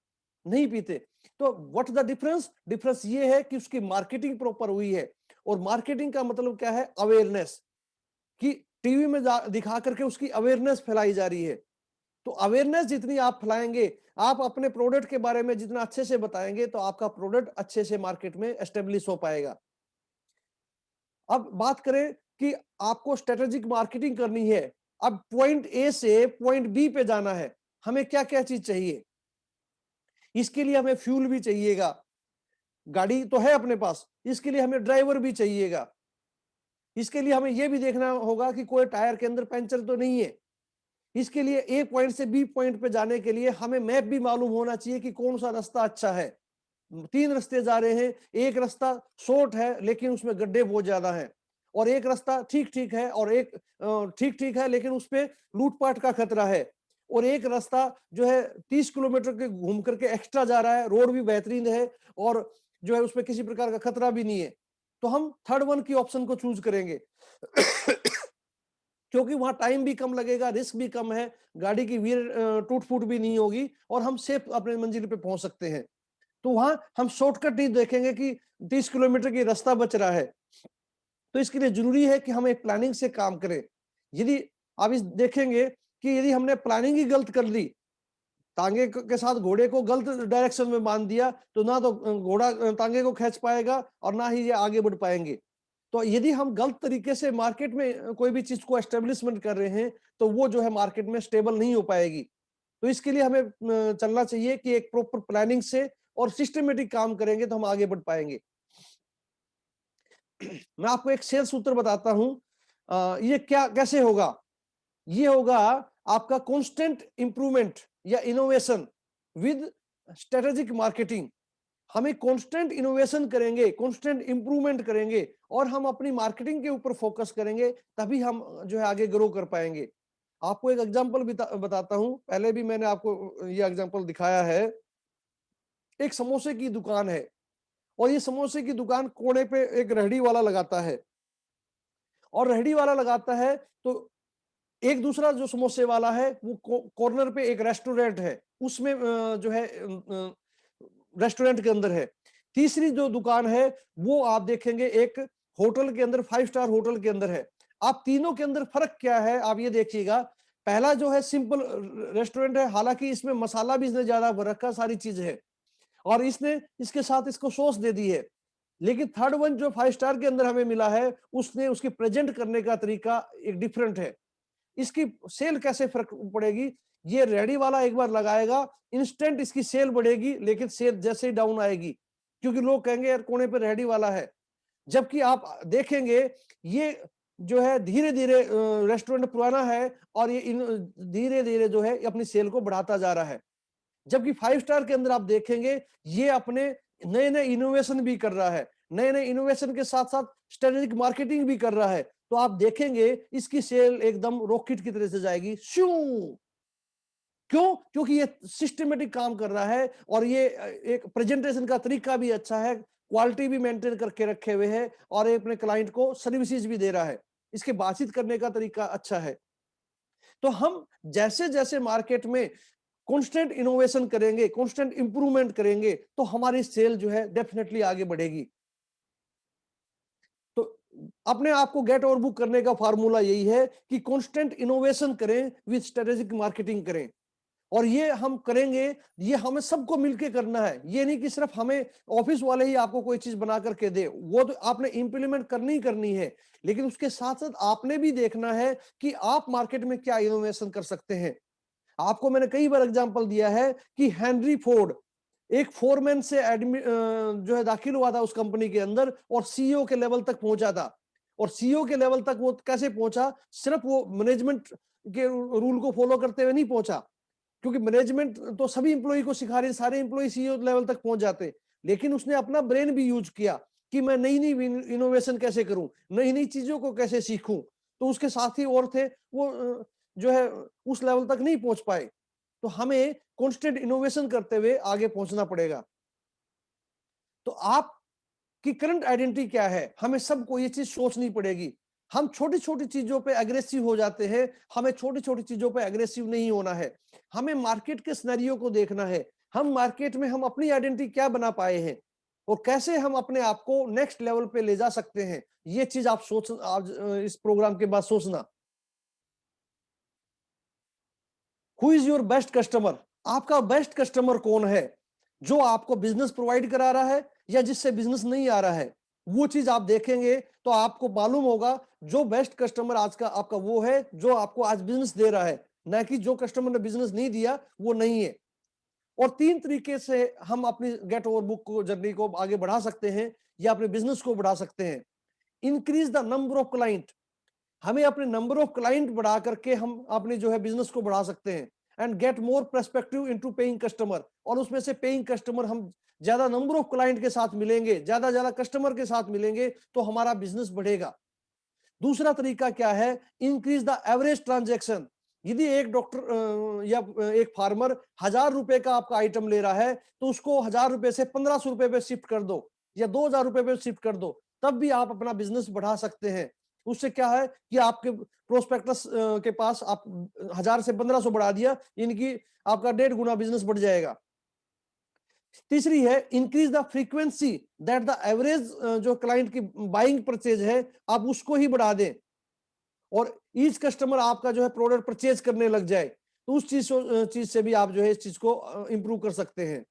नहीं पीते। तो व्हाट द डिफरेंस? डिफरेंस ये है कि उसकी मार्केटिंग प्रॉपर हुई है। और मार्केटिंग का मतलब क्या है? अवेयरनेस, कि टीवी में दिखा करके उसकी अवेयरनेस फैलाई जा रही है। तो अवेयरनेस जितनी आप फैलाएंगे, आप अपने प्रोडक्ट के बारे में जितना अच्छे से बताएंगे, तो आपका प्रोडक्ट अच्छे से मार्केट में एस्टेब्लिश हो पाएगा। अब बात करें कि आपको स्ट्रेटेजिक मार्केटिंग करनी है। अब पॉइंट ए से पॉइंट बी पे जाना है, हमें क्या क्या चीज चाहिए? इसके लिए हमें फ्यूल भी चाहिएगा, गाड़ी तो है अपने पास, इसके लिए हमें ड्राइवर भी चाहिएगा, इसके लिए हमें यह भी देखना होगा कि कोई टायर के अंदर पंचर तो नहीं है। इसके लिए ए पॉइंट से बी पॉइंट पे जाने के लिए हमें मैप भी मालूम होना चाहिए कि कौन सा रास्ता अच्छा है। 3 रास्ते जा रहे हैं, एक रास्ता शॉर्ट है लेकिन उसमें गड्ढे बहुत ज्यादा हैं, और एक रास्ता ठीक ठीक है और एक ठीक ठीक है लेकिन उस पे लूटपाट का खतरा है, और एक रास्ता जो है 30 किलोमीटर के घूम करके एक्स्ट्रा जा रहा है, रोड भी बेहतरीन है और जो है उसमें किसी प्रकार का खतरा भी नहीं है। तो हम थर्ड वन की ऑप्शन को चूज करेंगे क्योंकि वहां टाइम भी कम लगेगा, रिस्क भी कम है, गाड़ी की व्हील टूट फूट भी नहीं होगी और हम सेफ अपने मंजिल पे पहुंच सकते हैं। तो वहां हम शॉर्टकट नहीं देखेंगे कि 30 किलोमीटर की रास्ता बच रहा है। तो इसके लिए जरूरी है कि हम एक प्लानिंग से काम करें। यदि आप इस देखेंगे कि यदि हमने प्लानिंग ही गलत कर ली, तांगे के साथ घोड़े को गलत डायरेक्शन में बांध दिया, तो ना तो घोड़ा तांगे को खींच पाएगा और ना ही ये आगे बढ़ पाएंगे। तो यदि हम गलत तरीके से मार्केट में कोई भी चीज को एस्टेब्लिशमेंट कर रहे हैं, तो वो जो है मार्केट में स्टेबल नहीं हो पाएगी। तो इसके लिए हमें चलना चाहिए कि एक प्रॉपर प्लानिंग से और सिस्टमेटिक काम करेंगे तो हम आगे बढ़ पाएंगे। मैं आपको एक सेल्स सूत्र बताता हूं, ये क्या कैसे होगा? ये होगा आपका कांस्टेंट इंप्रूवमेंट या इनोवेशन विद स्ट्रेटेजिक मार्केटिंग। हमें कांस्टेंट इनोवेशन करेंगे, कांस्टेंट इंप्रूवमेंट करेंगे और हम अपनी मार्केटिंग के ऊपर फोकस करेंगे, तभी हम जो है आगे ग्रो कर पाएंगे। आपको एक एग्जांपल बताता हूं, पहले भी मैंने आपको ये एग्जांपल दिखाया है। एक समोसे की दुकान है और ये समोसे की दुकान कोने पे एक रेहड़ी वाला लगाता है, और रेहड़ी वाला लगाता है तो एक दूसरा जो समोसे वाला है वो कॉर्नर पे एक रेस्टोरेंट है, उसमें जो है रेस्टोरेंट के अंदर है। तीसरी जो दुकान है वो आप देखेंगे एक होटल के अंदर, 5 स्टार होटल के अंदर है। आप तीनों के अंदर फर्क क्या है आप ये देखिएगा। पहला जो है सिंपल रेस्टोरेंट है, हालांकि इसमें मसाला भी इसने ज्यादा भर रखा, सारी चीज है, और इसने इसके साथ इसको सॉस दे दी है। लेकिन थर्ड वन जो 5 स्टार के अंदर हमें मिला है, उसने उसकी प्रेजेंट करने का तरीका एक डिफरेंट है। इसकी सेल कैसे फर्क पड़ेगी? ये रेडी वाला एक बार लगाएगा, इंस्टेंट इसकी सेल बढ़ेगी, लेकिन सेल जैसे ही डाउन आएगी, क्योंकि लोग कहेंगे यार कोने पे रेडी वाला है। जबकि आप देखेंगे ये जो है धीरे धीरे रेस्टोरेंट पुराना है और ये धीरे धीरे जो है अपनी सेल को बढ़ाता जा रहा है। जबकि 5 स्टार के अंदर आप देखेंगे ये अपने नए नए इनोवेशन भी कर रहा है, नए नए इनोवेशन के साथ साथ स्ट्रेटेजिक मार्केटिंग भी कर रहा है। तो आप देखेंगे इसकी सेल एकदम रॉकेट की तरह से जाएगी, शू। क्यों? क्योंकि ये सिस्टमेटिक काम कर रहा है और ये एक प्रेजेंटेशन का तरीका भी अच्छा है, क्वालिटी भी मेंटेन करके रखे हुए है और अपने क्लाइंट को सर्विसेज भी दे रहा है, इसके बातचीत करने का तरीका अच्छा है। तो हम जैसे जैसे मार्केट में कांस्टेंट इनोवेशन करेंगे, कांस्टेंट इंप्रूवमेंट करेंगे, तो हमारी सेल जो है डेफिनेटली आगे बढ़ेगी। तो अपने आप को गेट और बुक करने का फार्मूला यही है कि कांस्टेंट इनोवेशन करें विद स्ट्रेटेजिक मार्केटिंग करें, और ये हम करेंगे, ये हमें सबको मिलके करना है। ये नहीं कि सिर्फ हमें ऑफिस वाले ही आपको कोई चीज बना करके दे, वो तो आपने इंप्लीमेंट करनी है, लेकिन उसके साथ साथ आपने भी देखना है कि आप मार्केट में क्या इनोवेशन कर सकते हैं। आपको मैंने कई बार एग्जांपल दिया है कि हेनरी फोर्ड एक फोरमैन से जो है दाखिल हुआ था उस कंपनी के अंदर और सीईओ के लेवल तक पहुंचा था। और सीईओ के लेवल तक वो कैसे पहुंचा? सिर्फ वो मैनेजमेंट के रूल को फॉलो करते हुए नहीं पहुंचा, क्योंकि मैनेजमेंट तो सभी इंप्लॉई को सिखा रहे, सारे इंप्लॉई सीईओ लेवल तक पहुंच जाते, लेकिन उसने अपना ब्रेन भी यूज किया कि मैं नई नई इनोवेशन कैसे करूं, नई नई चीजों को कैसे सीखूं। तो उसके साथी और थे, वो जो है उस लेवल तक नहीं पहुंच पाए। तो हमें कांस्टेंट इनोवेशन करते हुए आगे पहुंचना पड़ेगा। तो आपकी करंट आइडेंटिटी क्या है, हमें सबको ये चीज सोचनी पड़ेगी। हम छोटी छोटी चीजों पे एग्रेसिव हो जाते हैं, हमें छोटी छोटी चीजों पे एग्रेसिव नहीं होना है। हमें मार्केट के सिनेरियो को देखना है, हम मार्केट में हम अपनी आइडेंटिटी क्या बना पाए हैं और कैसे हम अपने आप को नेक्स्ट लेवल पे ले जा सकते हैं। ये चीज आप सोच, आज इस प्रोग्राम के बाद सोचना। Who is your best customer? आपका बेस्ट कस्टमर कौन है? जो आपको बिजनेस प्रोवाइड करा रहा है या जिससे बिजनेस नहीं आ रहा है? वो चीज आप देखेंगे तो आपको मालूम होगा जो बेस्ट कस्टमर आज का आपका वो है जो आपको आज बिजनेस दे रहा है, ना कि जो कस्टमर ने बिजनेस नहीं दिया वो नहीं है। और 3 तरीके से हम अपनी गेट ओवर बुक को जर्नी को आगे बढ़ा सकते हैं या अपने बिजनेस को बढ़ा सकते हैं। Increase the number of client, हमें अपने नंबर ऑफ क्लाइंट बढ़ा करके हम अपने जो है बिजनेस को बढ़ा सकते हैं। And get more perspective into paying customer, और उसमें से पेइंग कस्टमर हम ज्यादा नंबर ऑफ क्लाइंट के साथ मिलेंगे, ज्यादा ज्यादा कस्टमर के साथ मिलेंगे तो हमारा बिजनेस बढ़ेगा। दूसरा तरीका क्या है? Increase the average transaction. यदि एक डॉक्टर या एक फार्मर 1000 रुपए का आपका आइटम ले रहा है तो उसको 1000 रुपए से 1500 रुपए पे शिफ्ट कर दो या 2000 रुपए पे शिफ्ट कर दो, तब भी आप अपना बिजनेस बढ़ा सकते हैं। उससे क्या है कि आपके प्रोस्पेक्टस के पास आप 1000 से 1500 बढ़ा दिया, यानी कि आपका 1.5 गुना बिजनेस बढ़ जाएगा। तीसरी है increase the frequency, that the average जो क्लाइंट की बाइंग परचेज है आप उसको ही बढ़ा दें और ईच कस्टमर आपका जो है प्रोडक्ट परचेज करने लग जाए, तो उस चीज से भी आप जो है इस चीज को इंप्रूव कर सकते हैं।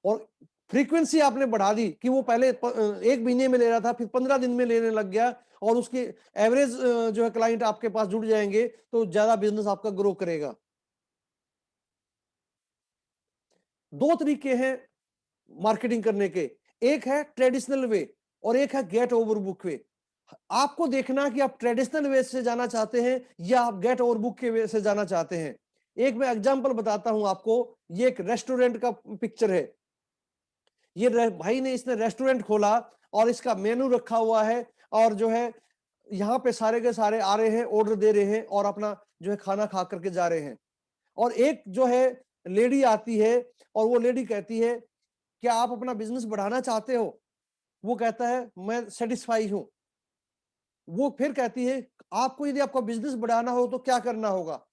और फ्रीक्वेंसी आपने बढ़ा दी कि वो पहले 1 महीने में ले रहा था, फिर 15 दिन में लेने लग गया और उसके एवरेज जो है क्लाइंट आपके पास जुड़ जाएंगे तो ज्यादा बिजनेस आपका ग्रो करेगा। 2 तरीके हैं मार्केटिंग करने के, एक है ट्रेडिशनल वे और एक है गेट ओवर बुक वे। आपको देखना कि आप ट्रेडिशनल वे से जाना चाहते हैं या आप गेट ओवर बुक के वे से जाना चाहते हैं। एक मैं एग्जांपल बताता हूं आपको, ये एक रेस्टोरेंट का पिक्चर है। ये भाई ने इसने रेस्टोरेंट खोला और इसका मेनू रखा हुआ है और जो है यहाँ पे सारे के सारे आ रहे हैं, ऑर्डर दे रहे हैं और अपना जो है खाना खा करके जा रहे हैं। और एक जो है लेडी आती है और वो लेडी कहती है क्या आप अपना बिजनेस बढ़ाना चाहते हो? वो कहता है मैं सेटिस्फाई हूं। वो फिर कहती है आपको यदि आपका बिजनेस बढ़ाना हो तो क्या करना होगा?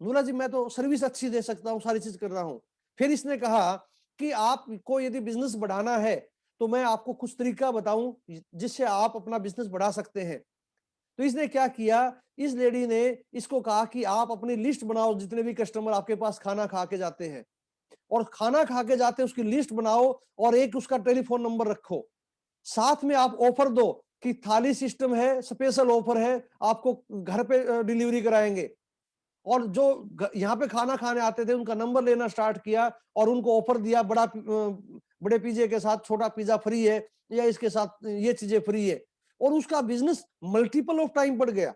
नूरा जी मैं तो सर्विस अच्छी दे सकता हूँ, सारी चीज कर रहा हूँ। फिर इसने कहा कि आपको यदि बिजनेस बढ़ाना है तो मैं आपको कुछ तरीका बताऊं जिससे आप अपना बिजनेस बढ़ा सकते हैं। तो इसने क्या किया, इस लेडी ने इसको कहा कि आप अपनी लिस्ट बनाओ जितने भी कस्टमर आपके पास खाना खा के जाते हैं, और खाना खा के जाते हैं उसकी लिस्ट बनाओ और एक उसका टेलीफोन नंबर रखो। साथ में आप ऑफर दो कि थाली सिस्टम है, स्पेशल ऑफर है, आपको घर पे डिलीवरी कराएंगे। और जो यहाँ पे खाना खाने आते थे उनका नंबर लेना स्टार्ट किया और उनको ऑफर दिया, बड़े पिज्जे के साथ छोटा पिज्जा फ्री है या इसके साथ ये चीजें फ्री है, और उसका बिजनेस मल्टीपल ऑफ टाइम बढ़ गया।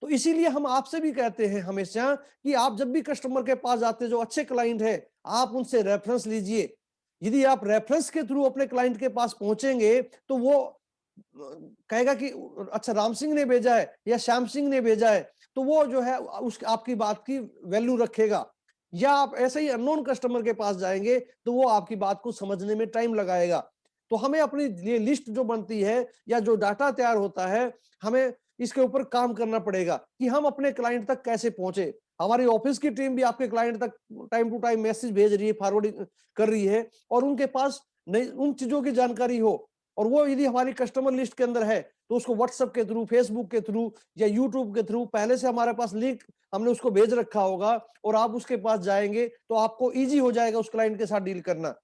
तो इसीलिए हम आपसे भी कहते हैं हमेशा कि आप जब भी कस्टमर के पास जाते हैं जो अच्छे क्लाइंट है, आप उनसे रेफरेंस लीजिए। यदि आप रेफरेंस के थ्रू अपने क्लाइंट के पास पहुंचेंगे तो वो कहेगा कि अच्छा राम सिंह ने भेजा है या श्याम सिंह ने भेजा है, तो वो जो है उस आपकी बात की वैल्यू रखेगा। या आप ऐसे ही अननोन कस्टमर के पास जाएंगे तो वो आपकी बात को समझने में टाइम लगाएगा। तो हमें अपनी ये लिस्ट जो बनती है या जो डाटा तैयार होता है, हमें इसके ऊपर काम करना पड़ेगा कि हम अपने क्लाइंट तक कैसे पहुंचे। हमारी ऑफिस की टीम भी आपके क्लाइंट तक टाइम टू टाइम मैसेज भेज रही है, फॉरवर्डिंग कर रही है, और उनके पास नई उन चीजों की जानकारी हो, और वो यदि हमारी कस्टमर लिस्ट के अंदर है तो उसको व्हाट्सएप के थ्रू, फेसबुक के थ्रू या यूट्यूब के थ्रू पहले से हमारे पास लिंक हमने उसको भेज रखा होगा और आप उसके पास जाएंगे तो आपको इजी हो जाएगा उस क्लाइंट के साथ डील करना।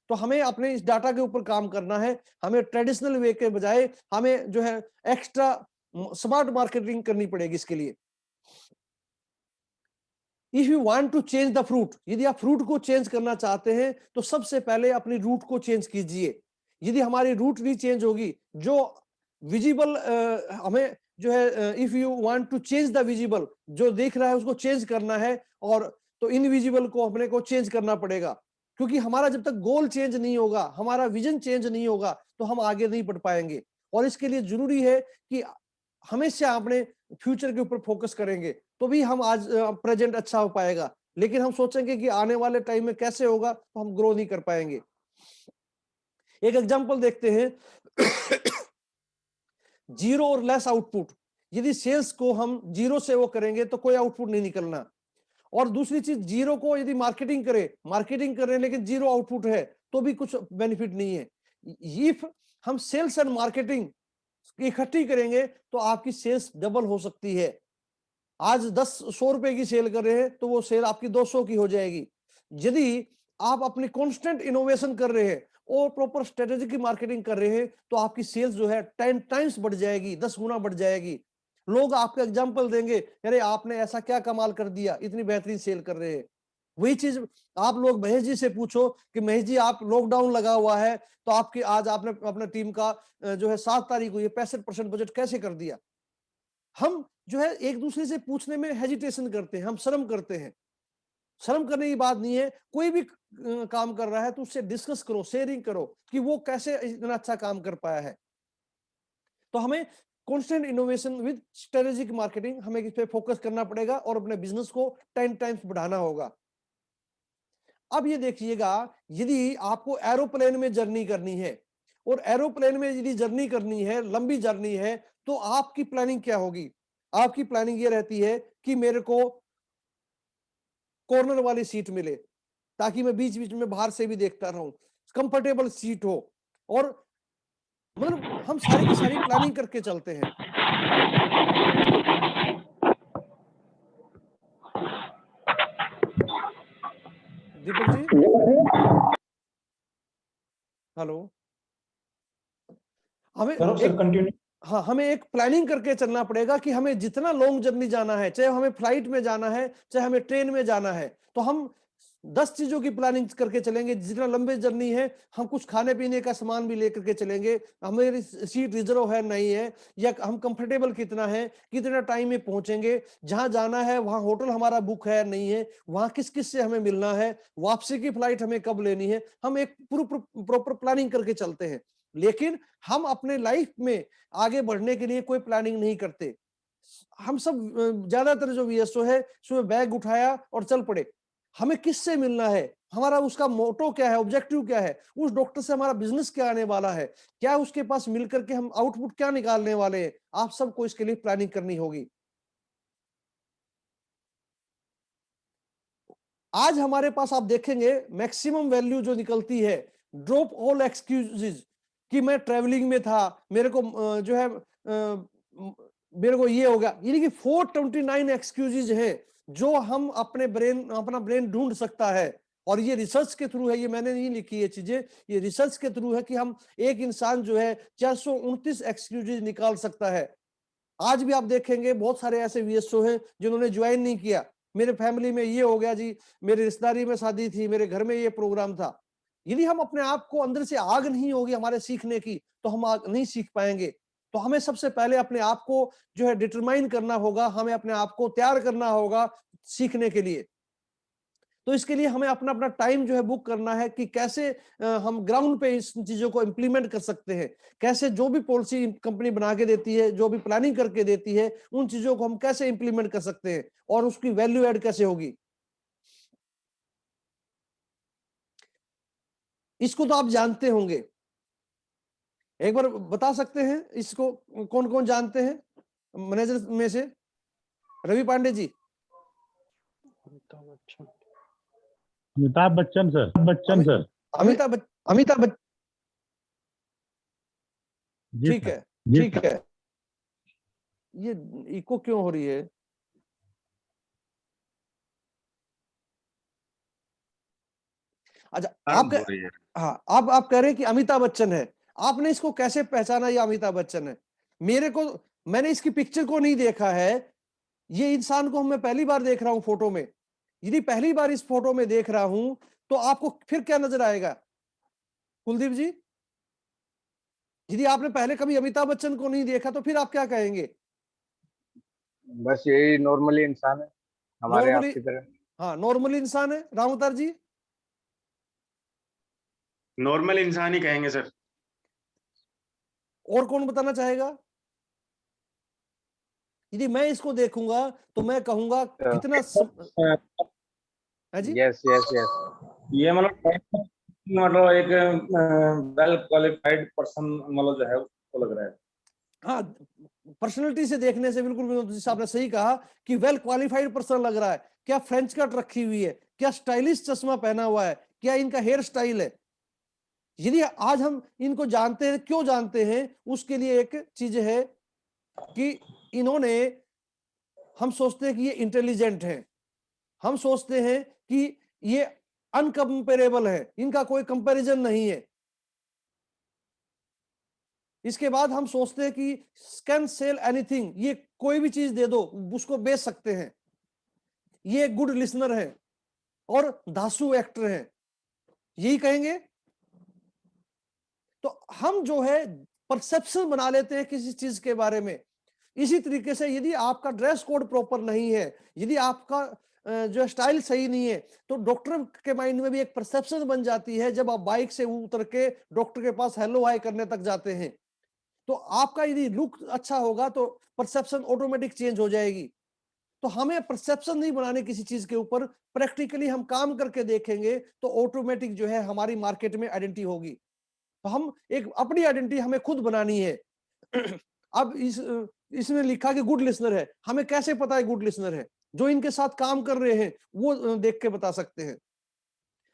तो हमें अपने इस डाटा के ऊपर काम करना है। हमें ट्रेडिशनल वे के बजाय हमें जो है एक्स्ट्रा स्मार्ट मार्केटिंग करनी पड़ेगी इसके लिए। If you want to change the fruit, यदि आप फ्रूट को चेंज करना चाहते हैं तो सबसे पहले अपनी रूट को चेंज कीजिए। यदि हमारी रूट नहीं चेंज होगी, जो विजिबल हमें जो है, if you want to change the visible, जो देख रहा है उसको चेंज करना है, और तो इनविजिबल को अपने को चेंज करना पड़ेगा। क्योंकि हमारा जब तक गोल चेंज नहीं होगा, हमारा विजन चेंज नहीं होगा, तो हम आगे नहीं बढ़ पाएंगे। और इसके लिए जरूरी है कि हमेशा अपने फ्यूचर के ऊपर फोकस करेंगे, तो भी हम आज प्रेजेंट अच्छा हो पाएगा। लेकिन हम सोचेंगे कि आने वाले टाइम में कैसे होगा, तो हम ग्रो नहीं कर पाएंगे। एक एग्जांपल देखते हैं जीरो और लेस आउटपुट। यदि सेल्स को हम जीरो से वो करेंगे तो कोई आउटपुट नहीं निकलना। और दूसरी चीज, जीरो को यदि मार्केटिंग करें लेकिन जीरो आउटपुट है, तो भी कुछ बेनिफिट नहीं है। इफ हम सेल्स एंड मार्केटिंग इकट्ठी करेंगे तो आपकी सेल्स डबल हो सकती है। आज 100 रुपए की सेल कर रहे हैं तो वो सेल आपकी 200 की हो जाएगी। यदि आप अपनी कांस्टेंट इनोवेशन कर रहे हैं और प्रॉपर स्ट्रेटेजी की मार्केटिंग कर रहे हैं, तो आपकी सेल्स जो है 10 टाइम्स बढ़ जाएगी, 10 गुना बढ़ जाएगी। लोग आपको एग्जांपल देंगे, अरे आपने ऐसा क्या कमाल कर दिया, इतनी बेहतरीन सेल कर रहे हैं। वही चीज आप लोग महेश जी से पूछो कि महेश जी, आप लॉकडाउन लगा हुआ है तो आपकी आज आपने अपने टीम का जो है 7 तारीख को ये 65% बजट कैसे कर दिया। हम जो है एक दूसरे से पूछने में हेजिटेशन करते हैं, हम शर्म करते हैं। शर्म करने की बात नहीं है, कोई भी काम कर रहा है तो उससे डिस्कस करो, शेयरिंग करो कि वो कैसे इतना अच्छा काम कर पाया है। तो हमें constant innovation with strategic marketing, हमें इस पे फोकस करना पड़ेगा और अपने बिजनेस को 10 टाइम्स बढ़ाना होगा। अब ये देखिएगा, यदि आपको एरोप्लेन में जर्नी करनी है, और एरोप्लेन में यदि जर्नी करनी है, लंबी जर्नी है, तो आपकी प्लानिंग क्या होगी? आपकी प्लानिंग ये रहती है कि मेरे को कॉर्नर वाली सीट मिले, ताकि मैं बीच बीच में बाहर से भी देखता रहूं, कंफर्टेबल सीट हो, और मतलब हम सारी की सारी प्लानिंग करके चलते हैं। दीपक जी, हेलो, हमें करो सर, कंटिन्यू। हाँ, हमें एक प्लानिंग करके चलना पड़ेगा कि हमें जितना लॉन्ग जर्नी जाना है, चाहे हमें फ्लाइट में जाना है, चाहे हमें ट्रेन में जाना है, तो हम 10 चीजों की प्लानिंग करके चलेंगे। जितना लंबे जर्नी है, हम कुछ खाने पीने का सामान भी लेकर के चलेंगे, हमेरी सीट रिजर्व है नहीं है, या हम कंफर्टेबल कितना है, कितना टाइम में पहुंचेंगे, जहां जाना है वहां होटल हमारा बुक है नहीं है, वहां किस किस से हमें मिलना है, वापसी की फ्लाइट हमें कब लेनी है, हम एक प्रॉपर प्लानिंग करके चलते हैं। लेकिन हम अपने लाइफ में आगे बढ़ने के लिए कोई प्लानिंग नहीं करते। हम सब ज्यादातर जो वीएसओ है, सुबह बैग उठाया और चल पड़े। हमें किससे मिलना है, हमारा उसका मोटो क्या है, ऑब्जेक्टिव क्या है, उस डॉक्टर से हमारा बिजनेस क्या आने वाला है, क्या उसके पास मिलकर के हम आउटपुट क्या निकालने वाले हैं, आप सबको इसके लिए प्लानिंग करनी होगी। आज हमारे पास आप देखेंगे मैक्सिमम वैल्यू जो निकलती है, ड्रॉप ऑल एक्सक्यूजेज, कि मैं ट्रेवलिंग में था, मेरे को जो है मेरे को ये हो गया, यानी कि 429 एक्सक्यूजेज है जो हम अपना ब्रेन ढूंढ सकता है। और ये रिसर्च के थ्रू है, ये मैंने नहीं लिखी ये चीजें, ये रिसर्च के थ्रू है कि हम एक इंसान जो है 429 एक्सक्यूजेज निकाल सकता है। आज भी आप देखेंगे बहुत सारे ऐसे वीएसओ हैं जिन्होंने ज्वाइन नहीं किया, मेरे फैमिली में ये हो गया जी, मेरी रिश्तेदारी में शादी थी, मेरे घर में ये प्रोग्राम था। यदि हम अपने आप को अंदर से आग नहीं होगी हमारे सीखने की, तो हम नहीं सीख पाएंगे। तो हमें सबसे पहले अपने आप को जो है डिटरमाइन करना होगा, हमें अपने आप को तैयार करना होगा सीखने के लिए। तो इसके लिए हमें अपना अपना टाइम जो है बुक करना है कि कैसे हम ग्राउंड पे इस चीजों को इम्प्लीमेंट कर सकते हैं, कैसे जो भी पॉलिसी कंपनी बना के देती है, जो भी प्लानिंग करके देती है, उन चीजों को हम कैसे इम्प्लीमेंट कर सकते हैं और उसकी वैल्यू ऐड कैसे होगी। इसको तो आप जानते होंगे, एक बार बता सकते हैं इसको, कौन कौन जानते हैं मैनेजर में से? रवि पांडे जी। अमिताभ बच्चन सर। अमिताभ बच्चन, जी ठीक सर। है, जी ठीक सर। है। ये इको क्यों हो रही है? अच्छा, आरंभ हो रही है। हाँ, आप कह रहे हैं कि अमिताभ बच्चन है, आपने इसको कैसे पहचाना ये अमिताभ बच्चन है? मैंने इसकी पिक्चर को नहीं देखा है, ये इंसान को मैं पहली बार देख रहा हूं फोटो में। यदि पहली बार इस फोटो में देख रहा हूं तो आपको फिर क्या नजर आएगा कुलदीप जी? यदि आपने पहले कभी अमिताभ बच्चन को नहीं देखा तो फिर आप क्या कहेंगे? बस यही नॉर्मली इंसान है, हमारे नॉर्मली, आपकी तरह। हाँ नॉर्मल इंसान है। रामअवतार जी? नॉर्मल इंसान ही कहेंगे सर। और कौन बताना चाहेगा? यदि मैं इसको देखूंगा तो मैं कहूंगा कितना है जी? Yes yes yes. ये मतलब एक वेल क्वालिफाइड पर्सन मतलब जो है उसको लग रहा है। हाँ, पर्सनैलिटी से देखने से बिल्कुल विनोद जी आपने सही कहा कि वेल क्वालिफाइड पर्सन लग रहा है। क्या फ्रेंच कट रखी हुई है, क्या स्टाइलिश चश्मा पहना हुआ है, क्या इनका हेयर स्टाइल है। यदि आज हम इनको जानते हैं, क्यों जानते हैं, उसके लिए एक चीज है कि इन्होंने, हम सोचते हैं कि ये इंटेलिजेंट है, हम सोचते हैं कि ये अनकंपेरेबल है, इनका कोई कंपैरिजन नहीं है। इसके बाद हम सोचते हैं कि कैन सेल एनीथिंग, ये कोई भी चीज दे दो उसको बेच सकते हैं, ये गुड लिसनर है और धांसू एक्टर है, यही कहेंगे। तो हम जो है परसेप्शन बना लेते हैं किसी चीज के बारे में। इसी तरीके से यदि आपका ड्रेस कोड प्रॉपर नहीं है, यदि आपका जो स्टाइल सही नहीं है, तो डॉक्टर के माइंड में भी एक परसेप्शन बन जाती है। जब आप बाइक से उतर के डॉक्टर के पास हेलो हाय करने तक जाते हैं, तो आपका यदि लुक अच्छा होगा तो परसेप्शन ऑटोमेटिक चेंज हो जाएगी। तो हमें परसेप्शन नहीं बनाने किसी चीज के ऊपर, प्रैक्टिकली हम काम करके देखेंगे तो ऑटोमेटिक जो है हमारी मार्केट में आइडेंटिटी होगी। तो हम एक अपनी आइडेंटिटी हमें खुद बनानी है। अब इसने लिखा कि गुड लिसनर है, हमें कैसे पता है गुड लिसनर है? जो इनके साथ काम कर रहे हैं वो देख के बता सकते हैं।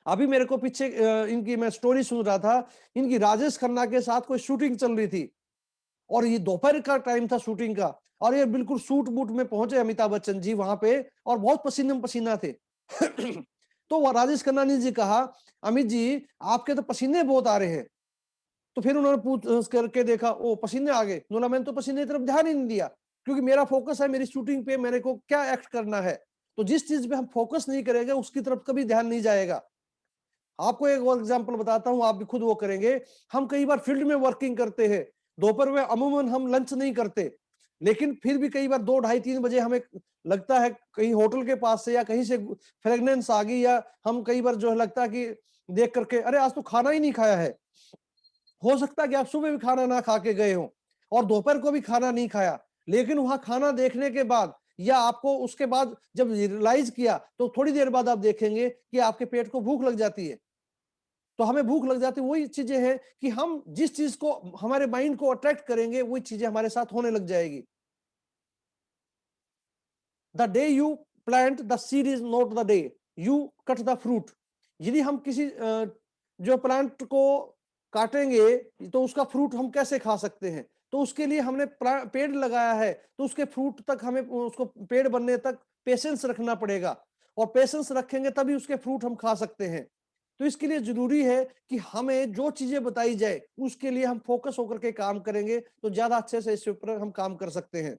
अभी मेरे को पीछे इनकी मैं स्टोरी सुन रहा था, इनकी राजेश खन्ना के साथ कोई शूटिंग चल रही थी और ये दोपहर का टाइम था शूटिंग का, और ये बिल्कुल सूट बूट में पहुंचे अमिताभ बच्चन जी वहां पे, और बहुत पसीने में पसीना थे। तो वह राजेश खन्ना जी कहा, अमित जी आपके तो पसीने बहुत आ रहे हैं। तो फिर उन्होंने पूछ करके देखा, ओ पसीने आ गए। बोला मैंने तो पसीने की तरफ ध्यान ही नहीं दिया, क्योंकि मेरा फोकस है मेरी शूटिंग पे, मेरे को क्या एक्ट करना है। तो जिस चीज पे हम फोकस नहीं करेंगे उसकी तरफ कभी ध्यान नहीं जाएगा। आपको एक और एग्जांपल बताता हूं, आप भी खुद वो करेंगे। हम कई बार फील्ड में वर्किंग करते हैं, दोपहर में अमूमन हम लंच नहीं करते, लेकिन फिर भी कई बार 2, ढाई, 3 बजे हमें लगता है कहीं होटल के पास से या कहीं से फ्रेगनेंस आ गई, या हम कई बार जो है लगता है कि देख करके अरे आज तो खाना ही नहीं खाया है। हो सकता है कि आप सुबह भी खाना ना खा के गए हो और दोपहर को भी खाना नहीं खाया, लेकिन वहां खाना देखने के बाद या आपको उसके बाद जब रियलाइज किया तो थोड़ी देर बाद आप देखेंगे कि आपके पेट को भूख लग जाती है। तो हमें भूख लग जाती है, वही चीजें हैं कि हम जिस चीज को हमारे माइंड को अट्रैक्ट करेंगे वही चीजें हमारे साथ होने लग जाएगी। The day you plant the seed is not the day you cut the fruit. यदि हम किसी जो प्लांट को काटेंगे तो उसका फ्रूट हम कैसे खा सकते हैं? तो उसके लिए हमने पेड़ लगाया है, तो उसके फ्रूट तक हमें, उसको पेड़ बनने तक पेशेंस रखना पड़ेगा, और पेशेंस रखेंगे तभी उसके फ्रूट हम खा सकते हैं। तो इसके लिए जरूरी है कि हमें जो चीजें बताई जाए उसके लिए हम फोकस होकर के काम करेंगे तो ज्यादा अच्छे से इसके ऊपर हम काम कर सकते हैं।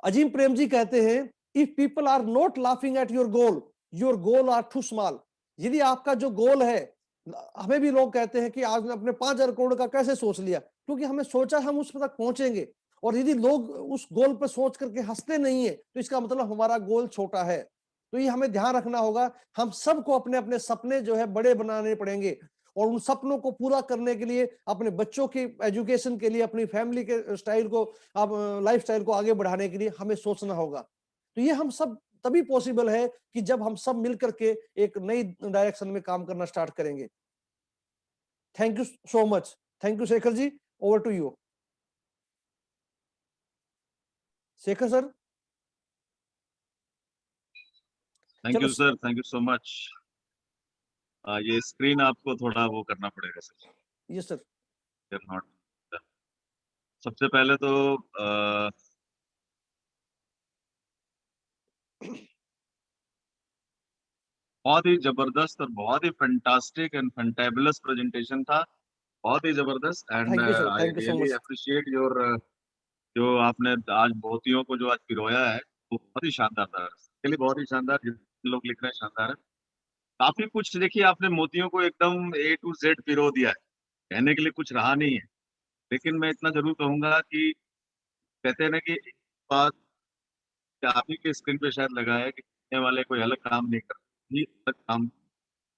अजीम प्रेम जी कहते हैं, if people are not laughing at your goal are too small. यदि आपका जो गोल है, हमें भी लोग कहते हैं कि आज अपने 5,000 करोड़ का कैसे सोच लिया, क्योंकि हमने सोचा हम उस तक पहुंचेंगे, और यदि लोग उस गोल पर सोच करके हंसते नहीं है तो इसका मतलब हमारा गोल छोटा है। तो ये हमें ध्यान रखना होगा, हम सबको अपने अपने सपने जो है बड़े बनाने पड़ेंगे, और उन सपनों को पूरा करने के लिए, अपने बच्चों की एजुकेशन के लिए, अपनी फैमिली के स्टाइल को, अब लाइफ स्टाइल को आगे बढ़ाने के लिए हमें सोचना होगा। तो ये हम सब तभी पॉसिबल है कि जब हम सब मिलकर के एक नई डायरेक्शन में काम करना स्टार्ट करेंगे। Thank you so much. Thank you Shekhar ji, over to you. Shekhar sir. Thank you sir, thank you so much. ये स्क्रीन आपको थोड़ा वो करना पड़ेगा सर। Yes sir. नॉट, सबसे पहले तो बहुत ही जबरदस्त और बहुत ही फैंटास्टिक एंड फैंटेबुलस प्रेजेंटेशन था, बहुत ही जबरदस्त। And thank you sir, I thank you so really much. Appreciate your, जो आपने आज मोतियों को जो आज पिरोया है वो बहुत ही शानदार था। के लिए बहुत ही शानदार, जितने लोग लिख रहे हैं शानदार है। काफी कुछ देखिए, आपने मोतियों को एकदम A to Z पिरो दिया है, कहने के लिए कुछ रहा नहीं है। लेकिन मैं इतना जरूर कहूंगा कि कहते हैं ना कि एक बात कि आप ही के स्क्रीन पे शायद लगा है कि लिखने वाले कोई अलग काम नहीं करते, अलग काम,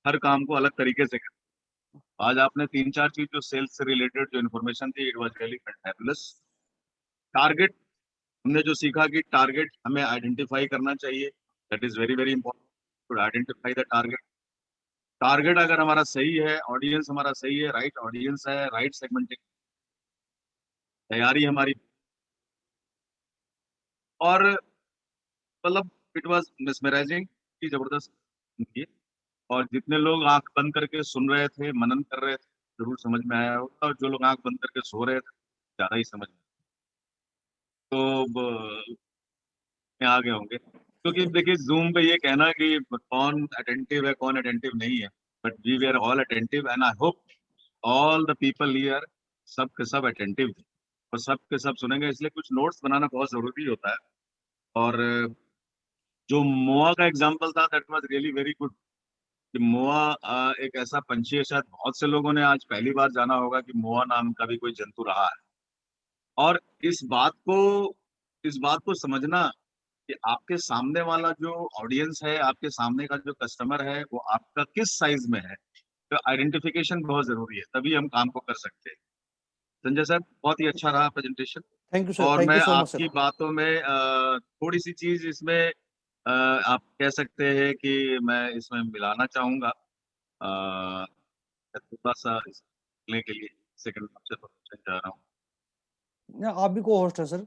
हर काम को अलग तरीके से करते। आज आपने 3-4 चीज जो सेल्स से रिलेटेड जो इन्फॉर्मेशन थी, it was really fantabulous. Target, हमने जो सीखा कि टारगेट हमें आइडेंटिफाई करना चाहिए, that is very very important to identify the target. Target अगर हमारा सही है, ऑडियंस हमारा सही है, राइट ऑडियंस है, राइट सेगमेंटिंग, तैयारी हमारी, और मतलब इट वाज मिसमराइजिंग की जबरदस्त थी। और जितने लोग आंख बंद करके सुन रहे थे, मनन कर रहे थे, जरूर समझ में आया होगा, और जो लोग आंख बंद करके सो रहे थे, ज्यादा ही समझ में, तो में आ गए होंगे। क्योंकि देखिए जूम पे ये कहना कि कौन अटेंटिव है कौन अटेंटिव नहीं है, but we we are all attentive and I hope all the people here सब के सब अटेंटिव थे और सब के सब सुनेंगे, इसलिए कुछ नोट्स बनाना बहुत जरूरी होता है। और जो मोआ का एग्जाम्पल था, that was really very good. कि मोआ एक ऐसा पंछी है, शायद बहुत से लोगों ने आज पहली बार जाना होगा कि मोआ नाम का भी कोई जंतु रहा है। और इस बात को समझना कि आपके सामने वाला जो ऑडियंस है, आपके सामने का जो कस्टमर है, वो आपका किस साइज में है, तो आइडेंटिफिकेशन बहुत जरूरी है, तभी हम काम को कर सकते हैं। संजय सर, बहुत ही अच्छा रहा प्रेजेंटेशन। थैंक यू सर, और थैंक मैं यू सो मच आपकी सर। बातों में थोड़ी सी चीज इसमें आप कह सकते हैं कि मैं इसमें मिलाना चाहूंगा। मैं थोड़ा सा इसमें के लिए सेकंड आपसे परमिशन चाह रहा हूँ। आप भी को होस्ट है सर।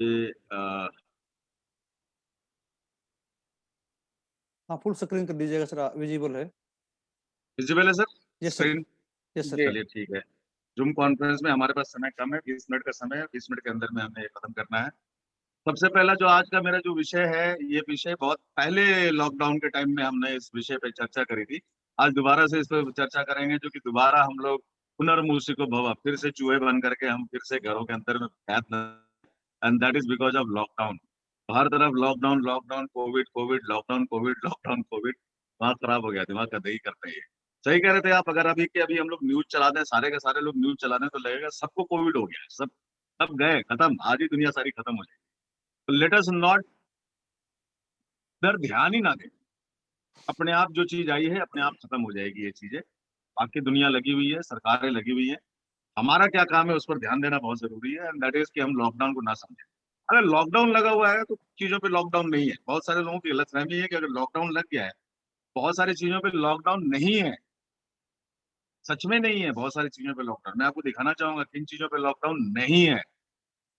कि हाँ, फुल स्क्रीन कर दीजिएगा सर, विजिबल है। विजिबल है sir yes sir, screen? Yes sir. जी। चलिए ठीक है। जूम कॉन्फ्रेंस में हमारे पास समय कम है, 20 मिनट का समय है, 20 मिनट के अंदर में हमें ये खत्म करना है। सबसे पहला जो आज का मेरा जो विषय है, ये विषय बहुत पहले लॉकडाउन के टाइम में हमने इस विषय पे चर्चा करी थी। आज दोबारा से इस पर चर्चा करेंगे, जो कि दोबारा हम लोग पुनर्मूसिको भव, फिर से चूहे बन करके हम फिर से घरों के अंदर में कैद, and that is because of lockdown. हर तरफ lockdown lockdown, Covid Covid, lockdown Covid, lockdown Covid. दिमाग खराब हो गया, दिमाग का दही करते ही। सही कह रहे थे आप, अगर अभी के अभी हम लोग न्यूज चला दें, सारे के सारे लोग न्यूज चला दें, तो लगेगा सबको कोविड हो गया है, सब गए खत्म, आज ही दुनिया सारी खत्म हो जाएगी। तो लेट अस नॉट इधर ध्यान ही ना दें, अपने आप जो चीज आई है अपने आप खत्म हो जाएगी ये चीजें। बाकी दुनिया लगी हुई है, सरकारें लगी हुई है, हमारा क्या काम है उस पर ध्यान देना बहुत जरूरी है, एंड दैट इज कि हम लॉकडाउन को ना समझें। अगर लॉकडाउन लगा हुआ है तो चीजों पे लॉकडाउन नहीं है। बहुत सारे लोगों की गलतफहमी है कि अगर लॉकडाउन लग गया है, बहुत सारी चीजों पे लॉकडाउन नहीं है। सच में नहीं है, बहुत सारी चीजों पे लॉकडाउन, मैं आपको दिखाना चाहूंगा किन चीजों पे लॉकडाउन नहीं है।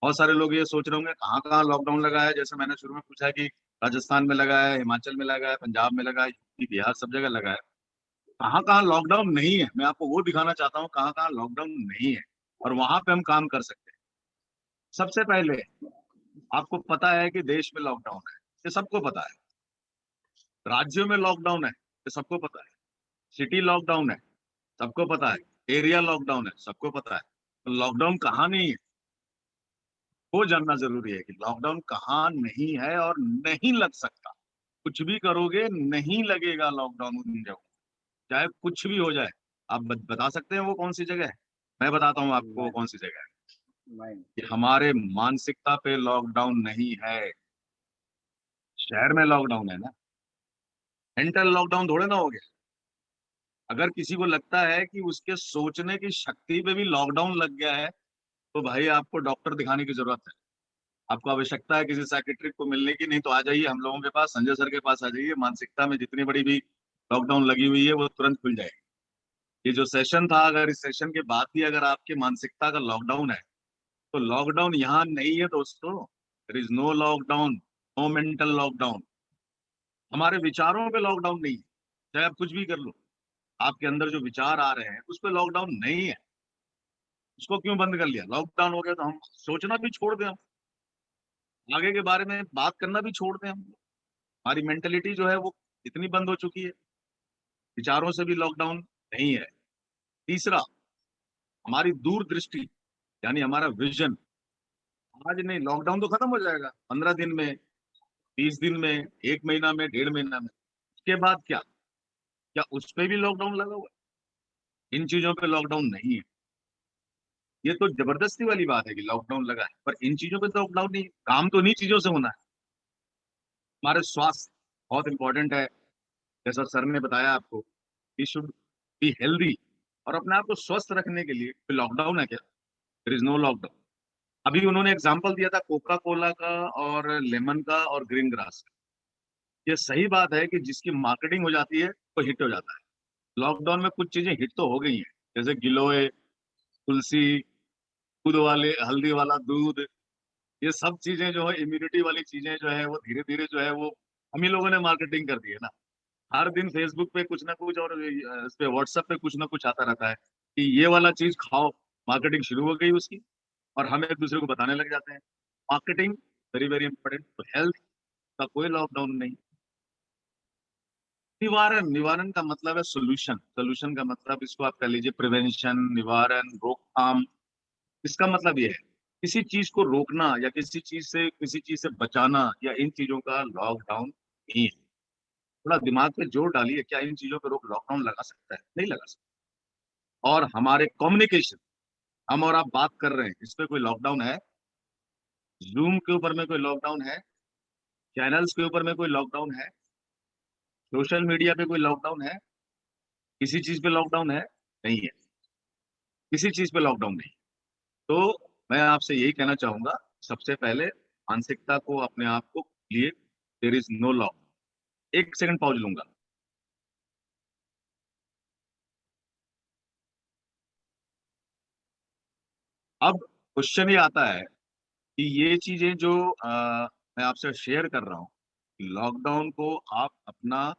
बहुत सारे लोग ये सोच रहे होंगे कहाँ कहाँ लॉकडाउन लगा है, जैसे मैंने शुरू में पूछा कि राजस्थान में लगा है, हिमाचल में लगा है, पंजाब में लगा है, यूपी बिहार सब जगह लगा है। कहाँ कहाँ लॉकडाउन नहीं है, मैं आपको वो दिखाना चाहता हूँ कहाँ कहाँ लॉकडाउन नहीं है, और वहां पे हम काम कर सकते हैं। सबसे पहले आपको पता है कि देश में लॉकडाउन है, ये सबको पता है। राज्यों में लॉकडाउन है, ये सबको पता है। सिटी लॉकडाउन है, सबको पता है। एरिया लॉकडाउन है, सबको पता है। तो लॉकडाउन कहाँ नहीं है, वो जानना जरूरी है कि लॉकडाउन कहाँ नहीं है, और नहीं लग सकता। कुछ भी करोगे नहीं लगेगा लॉकडाउन उन जगहों, चाहे कुछ भी हो जाए। आप बता सकते हैं वो कौन सी जगह है? मैं बताता हूँ आपको वो नहीं, कौन सी जगह है। नहीं। कि हमारे मानसिकता पे लॉकडाउन नहीं है। शहर में लॉकडाउन है ना, मेंटल लॉकडाउन थोड़े ना हो गया। अगर किसी को लगता है कि उसके सोचने की शक्ति पे भी लॉकडाउन लग गया है, तो भाई आपको डॉक्टर दिखाने की जरूरत है। आपको आवश्यकता है किसी साइकेट्रिक को मिलने की, नहीं तो आ जाइए हम लोगों के पास, संजय सर के पास आ जाइए। मानसिकता में जितनी बड़ी भी लॉकडाउन लगी हुई है वो तुरंत खुल जाएगी। ये जो सेशन था, अगर इस सेशन के बाद भी अगर आपकी मानसिकता का लॉकडाउन है, तो लॉकडाउन यहाँ नहीं है दोस्तों। There is no lockdown, no mental lockdown. हमारे विचारों पे लॉकडाउन नहीं है, चाहे आप कुछ भी कर लो। आपके अंदर जो विचार आ रहे हैं उस पर लॉकडाउन नहीं है, उसको क्यों बंद कर लिया? लॉकडाउन हो गया तो हम सोचना भी छोड़ दें, हम आगे के बारे में बात करना भी छोड़ दें, हम हमारी मेंटेलिटी जो है वो इतनी बंद हो चुकी है, विचारों से भी लॉकडाउन नहीं है। तीसरा, हमारी दूरदृष्टि यानी हमारा विजन, आज नहीं लॉकडाउन तो खत्म हो जाएगा 15 दिन में, 20 दिन में, 1 महीना में, 1.5 महीना में, उसके बाद क्या? क्या उस पे भी लॉकडाउन लगा हुआ है? इन चीजों पे लॉकडाउन नहीं है। ये तो जबरदस्ती वाली बात है कि लॉकडाउन लगा है, पर इन चीजों पे तो लॉकडाउन नहीं है। काम तो नहीं चीजों से होना है। हमारे स्वास्थ्य बहुत इंपॉर्टेंट है, जैसा सर ने बताया आपको, वी शुड बी हेल्दी, और अपने आप को स्वस्थ रखने के लिए लॉकडाउन है क्या? There is no lockdown. अभी उन्होंने एग्जांपल दिया था कोका कोला का और लेमन का और ग्रीन ग्रास का। ये सही बात है कि जिसकी मार्केटिंग हो जाती है वो हिट हो जाता है। लॉकडाउन में कुछ चीजें हिट तो हो गई हैं, जैसे गिलोय, तुलसी, दूध वाले, हल्दी वाला दूध, ये सब चीजें जो है इम्यूनिटी वाली चीजें जो है वो धीरे धीरे जो है वो हम ही लोगों ने मार्केटिंग कर दी है ना। हर दिन फेसबुक पे कुछ ना कुछ और इस पे व्हाट्सएप पे कुछ ना कुछ आता रहता है कि ये वाला चीज खाओ, मार्केटिंग शुरू हो गई उसकी, और हम एक दूसरे को बताने लग जाते हैं। Marketing very very important. तो हेल्थ का कोई लॉकडाउन नहीं। निवारण, निवारण का मतलब है सोल्यूशन, सोल्यूशन का मतलब इसको आप कह लीजिए प्रिवेंशन, निवारण, रोकथाम। इसका मतलब ये है किसी चीज को रोकना या किसी चीज से बचाना, या इन चीजों का लॉकडाउन नहीं है। थोड़ा दिमाग पे जोर डालिए, क्या इन चीजों पे रोक लॉकडाउन लगा सकता है? नहीं लगा सकता। और हमारे कम्युनिकेशन, हम और आप बात कर रहे हैं, इस पे कोई लॉकडाउन है? जूम के ऊपर में कोई लॉकडाउन है? चैनल्स के ऊपर में कोई लॉकडाउन है? सोशल मीडिया पे कोई लॉकडाउन है? किसी चीज पे लॉकडाउन है? नहीं है, किसी चीज पे लॉकडाउन नहीं। तो मैं आपसे यही कहना चाहूंगा, सबसे पहले मानसिकता को, अपने आप को लिए, there is no lock. 1 second pause लूंगा। अब क्वेश्चन ये आता है कि ये चीजें जो मैं आपसे शेयर कर रहा हूँ, लॉकडाउन को आप अपना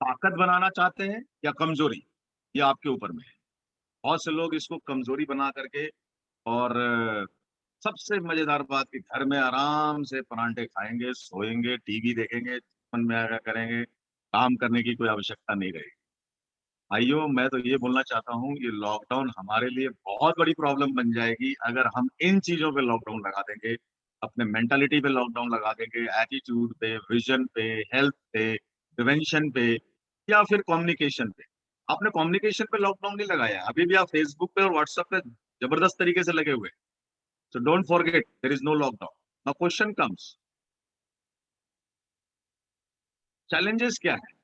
ताकत बनाना चाहते हैं या कमजोरी, ये आपके ऊपर में है। बहुत से लोग इसको कमजोरी बना करके, और सबसे मजेदार बात कि घर में आराम से परांठे खाएंगे, सोएंगे, टीवी देखेंगे, मन में आया करेंगे, काम करने की कोई आवश्यकता नहीं रहेगी। भाइयों, मैं तो ये बोलना चाहता हूँ, ये लॉकडाउन हमारे लिए बहुत बड़ी प्रॉब्लम बन जाएगी अगर हम इन चीजों पे लॉकडाउन लगा देंगे। अपने मेंटालिटी पे लॉकडाउन लगा देंगे, एटीट्यूड पे, विजन पे, हेल्थ पे, प्रिवेंशन पे, या फिर कम्युनिकेशन पे। आपने कम्युनिकेशन पे लॉकडाउन नहीं लगाया, अभी भी आप फेसबुक पे और व्हाट्सएप पे जबरदस्त तरीके से लगे हुए। So don't forget, there is no lockdown. Now question comes, challenges क्या है?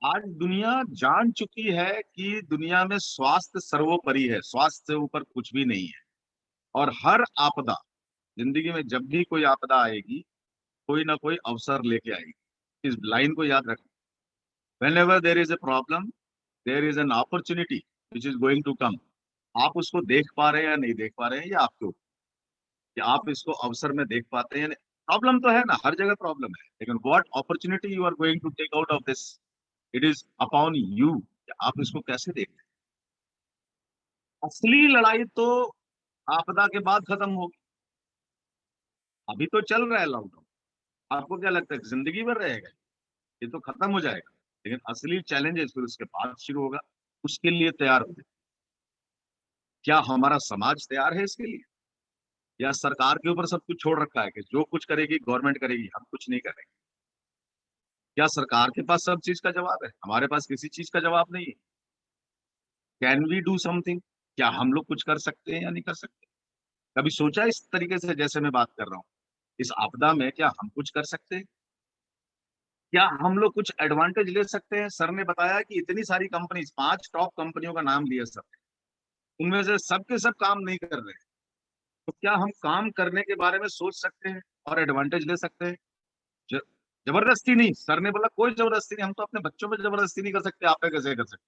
आज दुनिया जान चुकी है कि दुनिया में स्वास्थ्य सर्वोपरि है, स्वास्थ्य से ऊपर कुछ भी नहीं है। और हर आपदा, जिंदगी में जब भी कोई आपदा आएगी, कोई ना कोई अवसर लेके आएगी। इस लाइन को याद रखें, whenever there is a problem, there is an opportunity which is going to come। आप उसको देख पा रहे हैं या नहीं देख पा रहे हैं, ये आपके ऊपर, कि आप इसको अवसर में देख पाते हैं। प्रॉब्लम तो है ना, हर जगह प्रॉब्लम है, लेकिन what opportunity you are going to take out of this, it is upon you. आप इसको कैसे देखते हैं? असली लड़ाई तो आपदा के बाद खत्म होगी। अभी तो चल रहा है लॉकडाउन, आपको क्या लगता है कि जिंदगी भर रहेगा? ये तो खत्म हो जाएगा, लेकिन असली चैलेंजेस फिर उसके बाद शुरू होगा। उसके लिए तैयार हो जाए। क्या हमारा समाज तैयार है इसके लिए, या सरकार के ऊपर सब कुछ छोड़ रखा है कि जो कुछ करेगी गवर्नमेंट करेगी, हम कुछ नहीं करेंगे? क्या सरकार के पास सब चीज का जवाब है? हमारे पास किसी चीज का जवाब नहीं है। Can we do something? क्या हम लोग कुछ कर सकते हैं या नहीं कर सकते? कभी सोचा इस तरीके से जैसे मैं बात कर रहा हूँ, इस आपदा में क्या हम कुछ कर सकते हैं? क्या हम लोग कुछ एडवांटेज ले सकते हैं? सर ने बताया कि इतनी सारी कंपनीज, 5 टॉप कंपनियों का नाम लिया सर, उनमें से सब के सब काम नहीं कर रहे हैं। तो क्या हम काम करने के बारे में सोच सकते हैं और एडवांटेज ले सकते हैं? ज- जबरदस्ती नहीं, सर ने बोला कोई जबरदस्ती नहीं, हम तो अपने बच्चों पे जबरदस्ती नहीं कर सकते, आप पे कैसे कर सकते,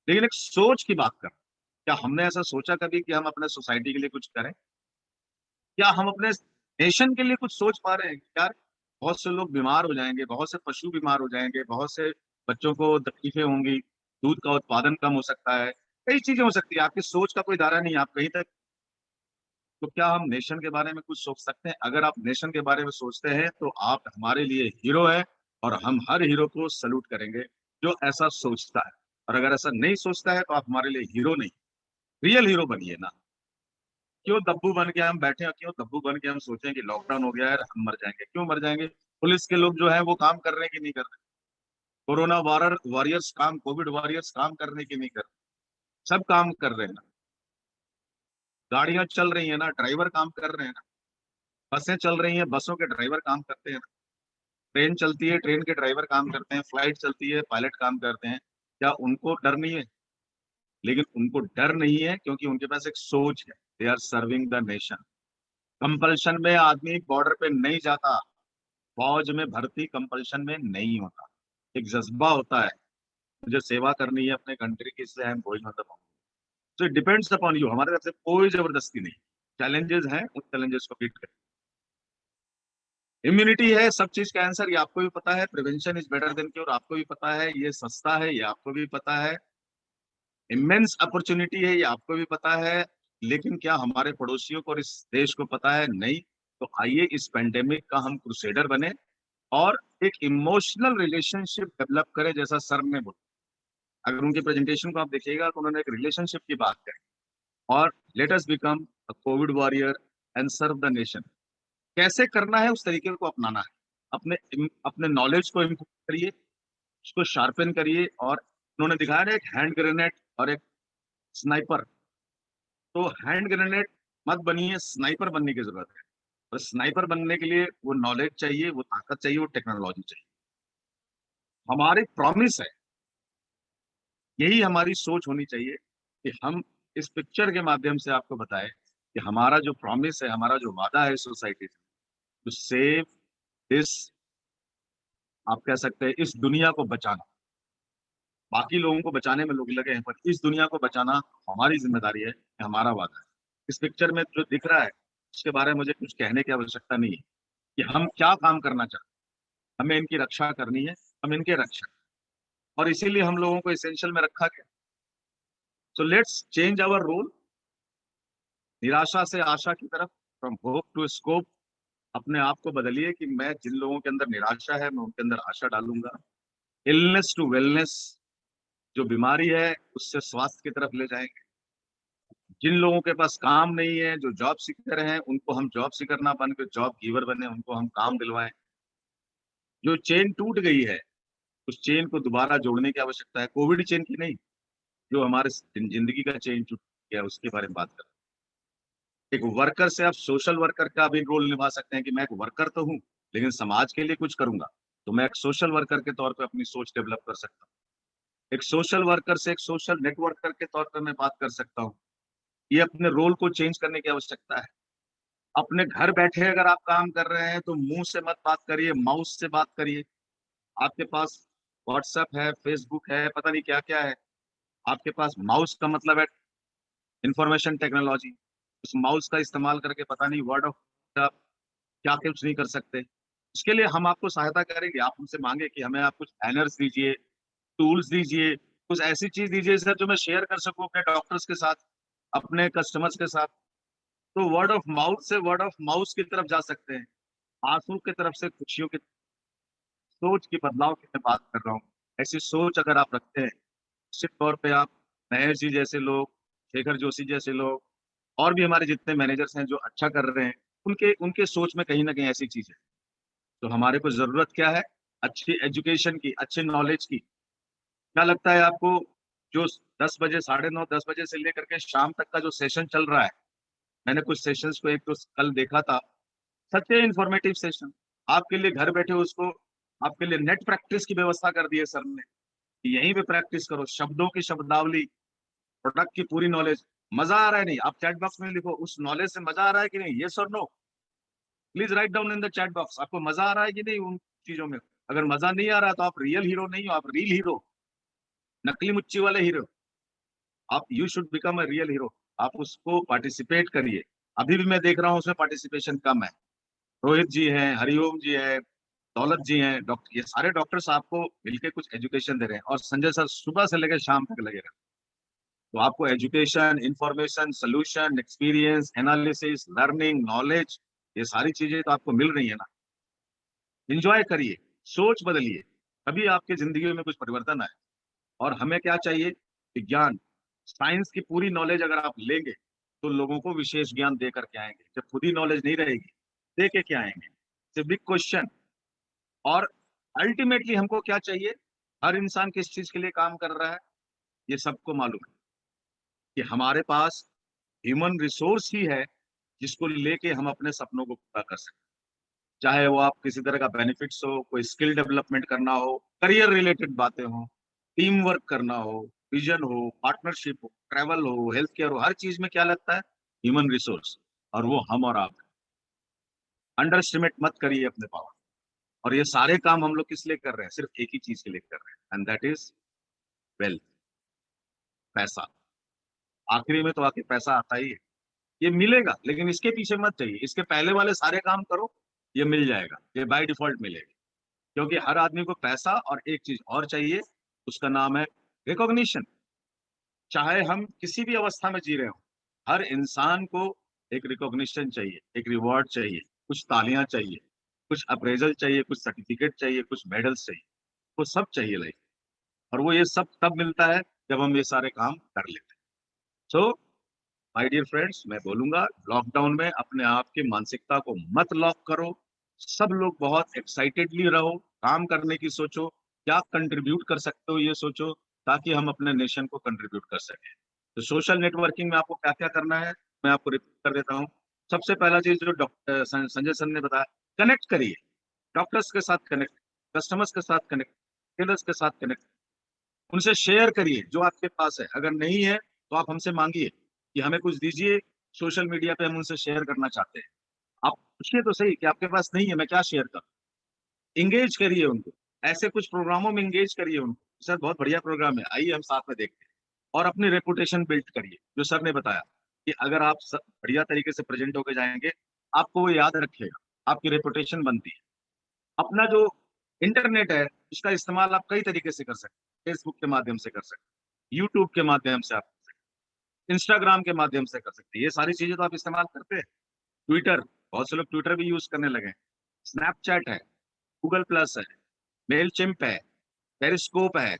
लेकिन एक सोच की बात कर। क्या हमने ऐसा सोचा कभी कि हम अपने सोसाइटी के लिए कुछ करें? क्या हम अपने नेशन के लिए कुछ सोच पा रहे हैं? यार बहुत से लोग बीमार हो जाएंगे, बहुत से पशु बीमार हो जाएंगे, बहुत से बच्चों को तकलीफें होंगी, दूध का उत्पादन कम हो सकता है, कई चीजें हो सकती है। आपकी सोच का कोई दायरा नहीं है, आप कहीं तक। तो क्या हम नेशन के बारे में कुछ सोच सकते हैं? अगर आप नेशन के बारे में सोचते हैं तो आप हमारे लिए हीरो है, और हम हर हीरो को सल्यूट करेंगे जो ऐसा सोचता है। और अगर ऐसा नहीं सोचता है तो आप हमारे लिए हीरो नहीं, रियल हीरो बनिए ना। क्यों दब्बू बन के हम बैठे हैं, क्यों दब्बू बन के हम सोचें कि लॉकडाउन हो गया है हम मर जाएंगे? क्यों मर जाएंगे? पुलिस के लोग जो है वो काम कर रहे हैं कि नहीं कर रहे? कोरोना वॉरियर्स काम, कोविड वॉरियर्स काम कर रहे हैं कि नहीं कर रहे? सब काम कर रहे हैं ना। गाड़ियां चल रही है ना, ड्राइवर काम कर रहे हैं ना। बसें चल रही हैं, बसों के ड्राइवर काम करते हैं ना। ट्रेन चलती है, ट्रेन के ड्राइवर काम करते हैं। फ्लाइट चलती है, पायलट काम करते हैं। क्या उनको डर नहीं है? लेकिन उनको डर नहीं है क्योंकि उनके पास एक सोच है, they are serving the nation. Compulsion में आदमी बॉर्डर पे नहीं जाता, फौज में भर्ती कंपल्शन में नहीं होता। एक जज्बा होता है, मुझे सेवा करनी है अपने कंट्री की, इसलिए I am going on the border. So it depends upon you. हमारे तरफ से कोई जबरदस्ती नहीं। चैलेंजेस हैं, उन चैलेंजेस को बीट करें। इम्यूनिटी है सब चीज का आंसर, ये आपको भी पता है। Prevention is better than cure, आपको भी पता है। ये सस्ता है, ये आपको भी पता है। इमेंस अपॉर्चुनिटी है, ये आपको भी पता है। लेकिन क्या हमारे पड़ोसियों को और इस देश को पता है? नहीं। तो आइए इस पेंडेमिक का हम क्रूसेडर बने और एक इमोशनल रिलेशनशिप डेवलप करें, जैसा सर ने बोला। अगर उनके प्रेजेंटेशन को आप देखिएगा तो उन्होंने एक रिलेशनशिप की बात करी। और let us become a COVID warrior and serve the nation. कैसे करना है उस तरीके को अपनाना है। अपने अपने नॉलेज को इम्प्रूव करिए, उसको शार्पन करिए। और उन्होंने दिखाया ना एक हैंड ग्रेनेड और एक स्नाइपर। तो हैंड ग्रेनेड मत बनिए, स्नाइपर बनने की जरूरत है। और स्नाइपर बनने के लिए वो नॉलेज चाहिए, वो ताकत चाहिए, वो टेक्नोलॉजी चाहिए। हमारी प्रॉमिस है, यही हमारी सोच होनी चाहिए कि हम इस पिक्चर के माध्यम से आपको बताएं कि हमारा जो प्रॉमिस है, हमारा जो वादा है सोसाइटी से, टू सेव दिस, आप कह सकते हैं इस दुनिया को बचाना। बाकी लोगों को बचाने में लोग लगे हैं, पर इस दुनिया को बचाना हमारी जिम्मेदारी है, हमारा वादा है। इस पिक्चर में जो दिख रहा है उसके बारे में मुझे कुछ कहने की आवश्यकता नहीं है कि हम क्या काम करना चाहते हैं। हमें इनकी रक्षा करनी है, हम इनके रक्षक, और इसीलिए हम लोगों को एसेंशियल में रखा गया। So let's change our role, निराशा से आशा की तरफ, फ्रॉम होप टू स्कोप। अपने आप को बदलिए कि मैं जिन लोगों के अंदर निराशा है मैं उनके अंदर आशा डालूंगा। इलनेस टू वेलनेस, जो बीमारी है उससे स्वास्थ्य की तरफ ले जाएंगे। जिन लोगों के पास काम नहीं है, जो जॉब सीकर हैं, उनको हम जॉब सीकर ना बन के जॉब गिवर बने, उनको हम काम दिलवाएं। जो चेन टूट गई है उस चेन को दोबारा जोड़ने की आवश्यकता है। कोविड चेन की नहीं, जो हमारे जिंदगी का चेन टूट गया है उसके बारे में बात करें। एक वर्कर से आप सोशल वर्कर का भी रोल निभा सकते हैं कि मैं एक वर्कर तो हूँ लेकिन समाज के लिए कुछ करूंगा। तो मैं एक सोशल वर्कर के तौर पे अपनी सोच डेवलप कर सकता हूँ। एक सोशल वर्कर से एक सोशल नेटवर्कर के तौर पर मैं बात कर सकता हूँ। ये अपने रोल को चेंज करने की आवश्यकता है। अपने घर बैठे अगर आप काम कर रहे हैं तो मुंह से मत बात करिए, माउस से बात करिए। आपके पास व्हाट्सएप है, फेसबुक है, पता नहीं क्या क्या है। आपके पास माउस का मतलब है इंफॉर्मेशन टेक्नोलॉजी। उस माउस का इस्तेमाल करके पता नहीं वर्ड ऑफ आप क्या कुछ नहीं कर सकते। इसके लिए हम आपको सहायता करेंगे। आप हमसे मांगे कि हमें आप कुछ बैनर्स दीजिए, टूल्स दीजिए, कुछ ऐसी चीज दीजिए सर जो मैं शेयर कर सकूं अपने डॉक्टर्स के साथ, अपने कस्टमर्स के साथ। तो वर्ड ऑफ माउथ से वर्ड ऑफ माउस की तरफ जा सकते हैं, आंसू की तरफ से खुशियों की। सोच की बदलाव की मैं बात कर रहा हूँ। ऐसी सोच अगर आप रखते हैं, निश्चित तौर पे आप महेश जी जैसे लोग, शेखर जोशी जैसे लोग, और भी हमारे जितने मैनेजर्स हैं जो अच्छा कर रहे हैं, उनके उनके सोच में कहीं ना कहीं ऐसी चीज है। तो हमारे को जरूरत क्या है? अच्छी एजुकेशन की, अच्छे नॉलेज की। क्या लगता है आपको, जो 10 बजे, 9:30, 10 बजे से लेकर के शाम तक का जो सेशन चल रहा है, मैंने कुछ सेशंस को एक तो कल देखा था, सच्चे इंफॉर्मेटिव सेशन। आपके लिए घर बैठे उसको, आपके लिए नेट प्रैक्टिस की व्यवस्था कर दी है सर ने, कि यहीं पे प्रैक्टिस करो, शब्दों की शब्दावली, प्रोडक्ट की पूरी नॉलेज। मजा आ रहा है नहीं, आप चैट बॉक्स में लिखो उस नॉलेज से मजा आ रहा है कि नहीं, यस और no. Please write down in the chat box, आपको मजा आ रहा है कि नहीं उन चीजों में। अगर मजा नहीं आ रहा तो आप रियल हीरो नहीं हो, आप रील हीरो, नकली मुच्ची वाले हीरो। आप you should become a real hero. आप उसको पार्टिसिपेट करिए। अभी भी मैं देख रहा हूँ उसमें पार्टिसिपेशन कम है। रोहित जी हैं, हरिओम जी है, दौलत जी हैं डॉक्टर, ये सारे डॉक्टर्स आपको मिलके कुछ एजुकेशन दे रहे हैं, और संजय सर सुबह से लेकर शाम तक लगे रहते हैं। तो आपको education, information, solution, experience, analysis, learning, knowledge, ये सारी चीजें तो आपको मिल रही है ना। एंजॉय करिए, सोच बदलिए, तभी आपकी जिंदगी में कुछ परिवर्तन आए। और हमें क्या चाहिए? विज्ञान, साइंस की पूरी नॉलेज अगर आप लेंगे तो लोगों को विशेष ज्ञान दे करके आएंगे। जब खुद ही नॉलेज नहीं रहेगी, दे के क्या आएंगे? It's big question. और अल्टीमेटली हमको क्या चाहिए? हर इंसान किस चीज के लिए काम कर रहा है, ये सबको मालूम है कि हमारे पास ह्यूमन रिसोर्स ही है जिसको लेके हम अपने सपनों को पूरा कर सकते हैं। चाहे वो आप किसी तरह का बेनिफिट्स हो, कोई स्किल डेवलपमेंट करना हो, करियर रिलेटेड बातें हो, टीम वर्क करना हो, विजन हो, पार्टनरशिप हो, ट्रैवल हो, हेल्थ केयर हो, हर चीज में क्या लगता है? Human resource. और वो हम और आप। अंडर एस्टिमेट मत करिए अपने पावर। और ये सारे काम हम लोग किस लिए कर रहे हैं? सिर्फ एक ही चीज के लिए कर रहे हैं, एंड दैट इज वेल्थ, पैसा। आखिरी में तो आके पैसा आता ही है, ये मिलेगा, लेकिन इसके पीछे मत चाहिए, इसके पहले वाले सारे काम करो, ये मिल जाएगा, ये बाय डिफॉल्ट मिलेगा। क्योंकि हर आदमी को पैसा और एक चीज और चाहिए, उसका नाम है रिकॉग्निशन। चाहे हम किसी भी अवस्था में जी रहे हो, हर इंसान को एक रिकॉग्निशन चाहिए, एक रिवॉर्ड चाहिए, कुछ तालियां चाहिए, कुछ अप्रेजल चाहिए, कुछ सर्टिफिकेट चाहिए, कुछ मेडल्स चाहिए। वो सब चाहिए लाइफ। और वो ये सब तब मिलता है जब हम ये सारे काम कर लेते हैं। सो माय डियर फ्रेंड्स, मैं बोलूंगा लॉकडाउन में अपने आप की मानसिकता को मत लॉक करो। सब लोग बहुत एक्साइटेडली रहो, काम करने की सोचो, क्या कंट्रीब्यूट कर सकते हो ये सोचो, ताकि हम अपने नेशन को कंट्रीब्यूट कर सकें। तो सोशल नेटवर्किंग में आपको क्या क्या करना है, मैं आपको रिपीट कर देता हूँ। सबसे पहला चीज जो डॉक्टर संजय सर ने बताया, कनेक्ट करिए, डॉक्टर्स के साथ कनेक्ट, कस्टमर्स के साथ कनेक्ट, टेलर्स के साथ कनेक्ट, उनसे शेयर करिए जो आपके पास है। अगर नहीं है तो आप हमसे मांगिए कि हमें कुछ दीजिए, सोशल मीडिया पे हम उनसे शेयर करना चाहते हैं। आप पूछिए तो सही कि आपके पास नहीं है, मैं क्या शेयर करूं। इंगेज करिए उनको, ऐसे कुछ प्रोग्रामों में इंगेज करिए उनको। सर बहुत बढ़िया प्रोग्राम है, आइए हम साथ में देखते हैं। और अपनी रेपुटेशन बिल्ड करिए, जो सर ने बताया कि अगर आप बढ़िया तरीके से प्रेजेंट होकर जाएंगे, आपको वो याद रखेगा, आपकी रेपुटेशन बनती है। अपना जो इंटरनेट है उसका इस्तेमाल आप कई तरीके से कर सकते हैं। फेसबुक के माध्यम से कर सकते हैं, यूट्यूब के माध्यम से आप कर सकते हैं, इंस्टाग्राम के माध्यम से कर सकते हैं। ये सारी चीजें तो आप इस्तेमाल करते हैं। ट्विटर, बहुत से लोग ट्विटर भी यूज करने लगे हैं। स्नैपचैट है, गूगल प्लस है, मेलचिम्प है, पेरिस्कोप है,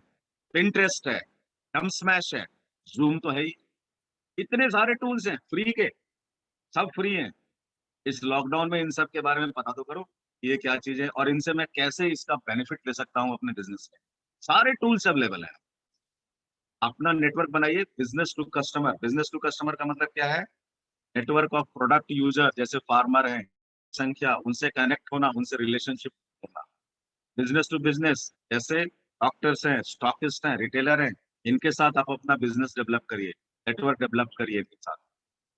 पिंटरेस्ट है, डम स्मैश है, जूम तो है ही। इतने सारे टूल्स हैं फ्री के, सब फ्री हैं। इस लॉकडाउन में इन सब के बारे में पता तो करो, ये क्या चीज है और इनसे मैं कैसे इसका बेनिफिट ले सकता हूँ अपने बिजनेस में। सारे टूल्स अवेलेबल है। अपना नेटवर्क बनाइए, business to customer. Business to customer का मतलब क्या है? नेटवर्क ऑफ प्रोडक्ट यूजर, जैसे फार्मर हैं, संख्या, उनसे कनेक्ट होना, उनसे रिलेशनशिप होना। बिजनेस टू बिजनेस, जैसे डॉक्टर्स हैं, स्टॉकिस्ट हैं, रिटेलर हैं, इनके साथ आप अपना बिजनेस डेवलप करिए, नेटवर्क डेवलप करिए इनके साथ।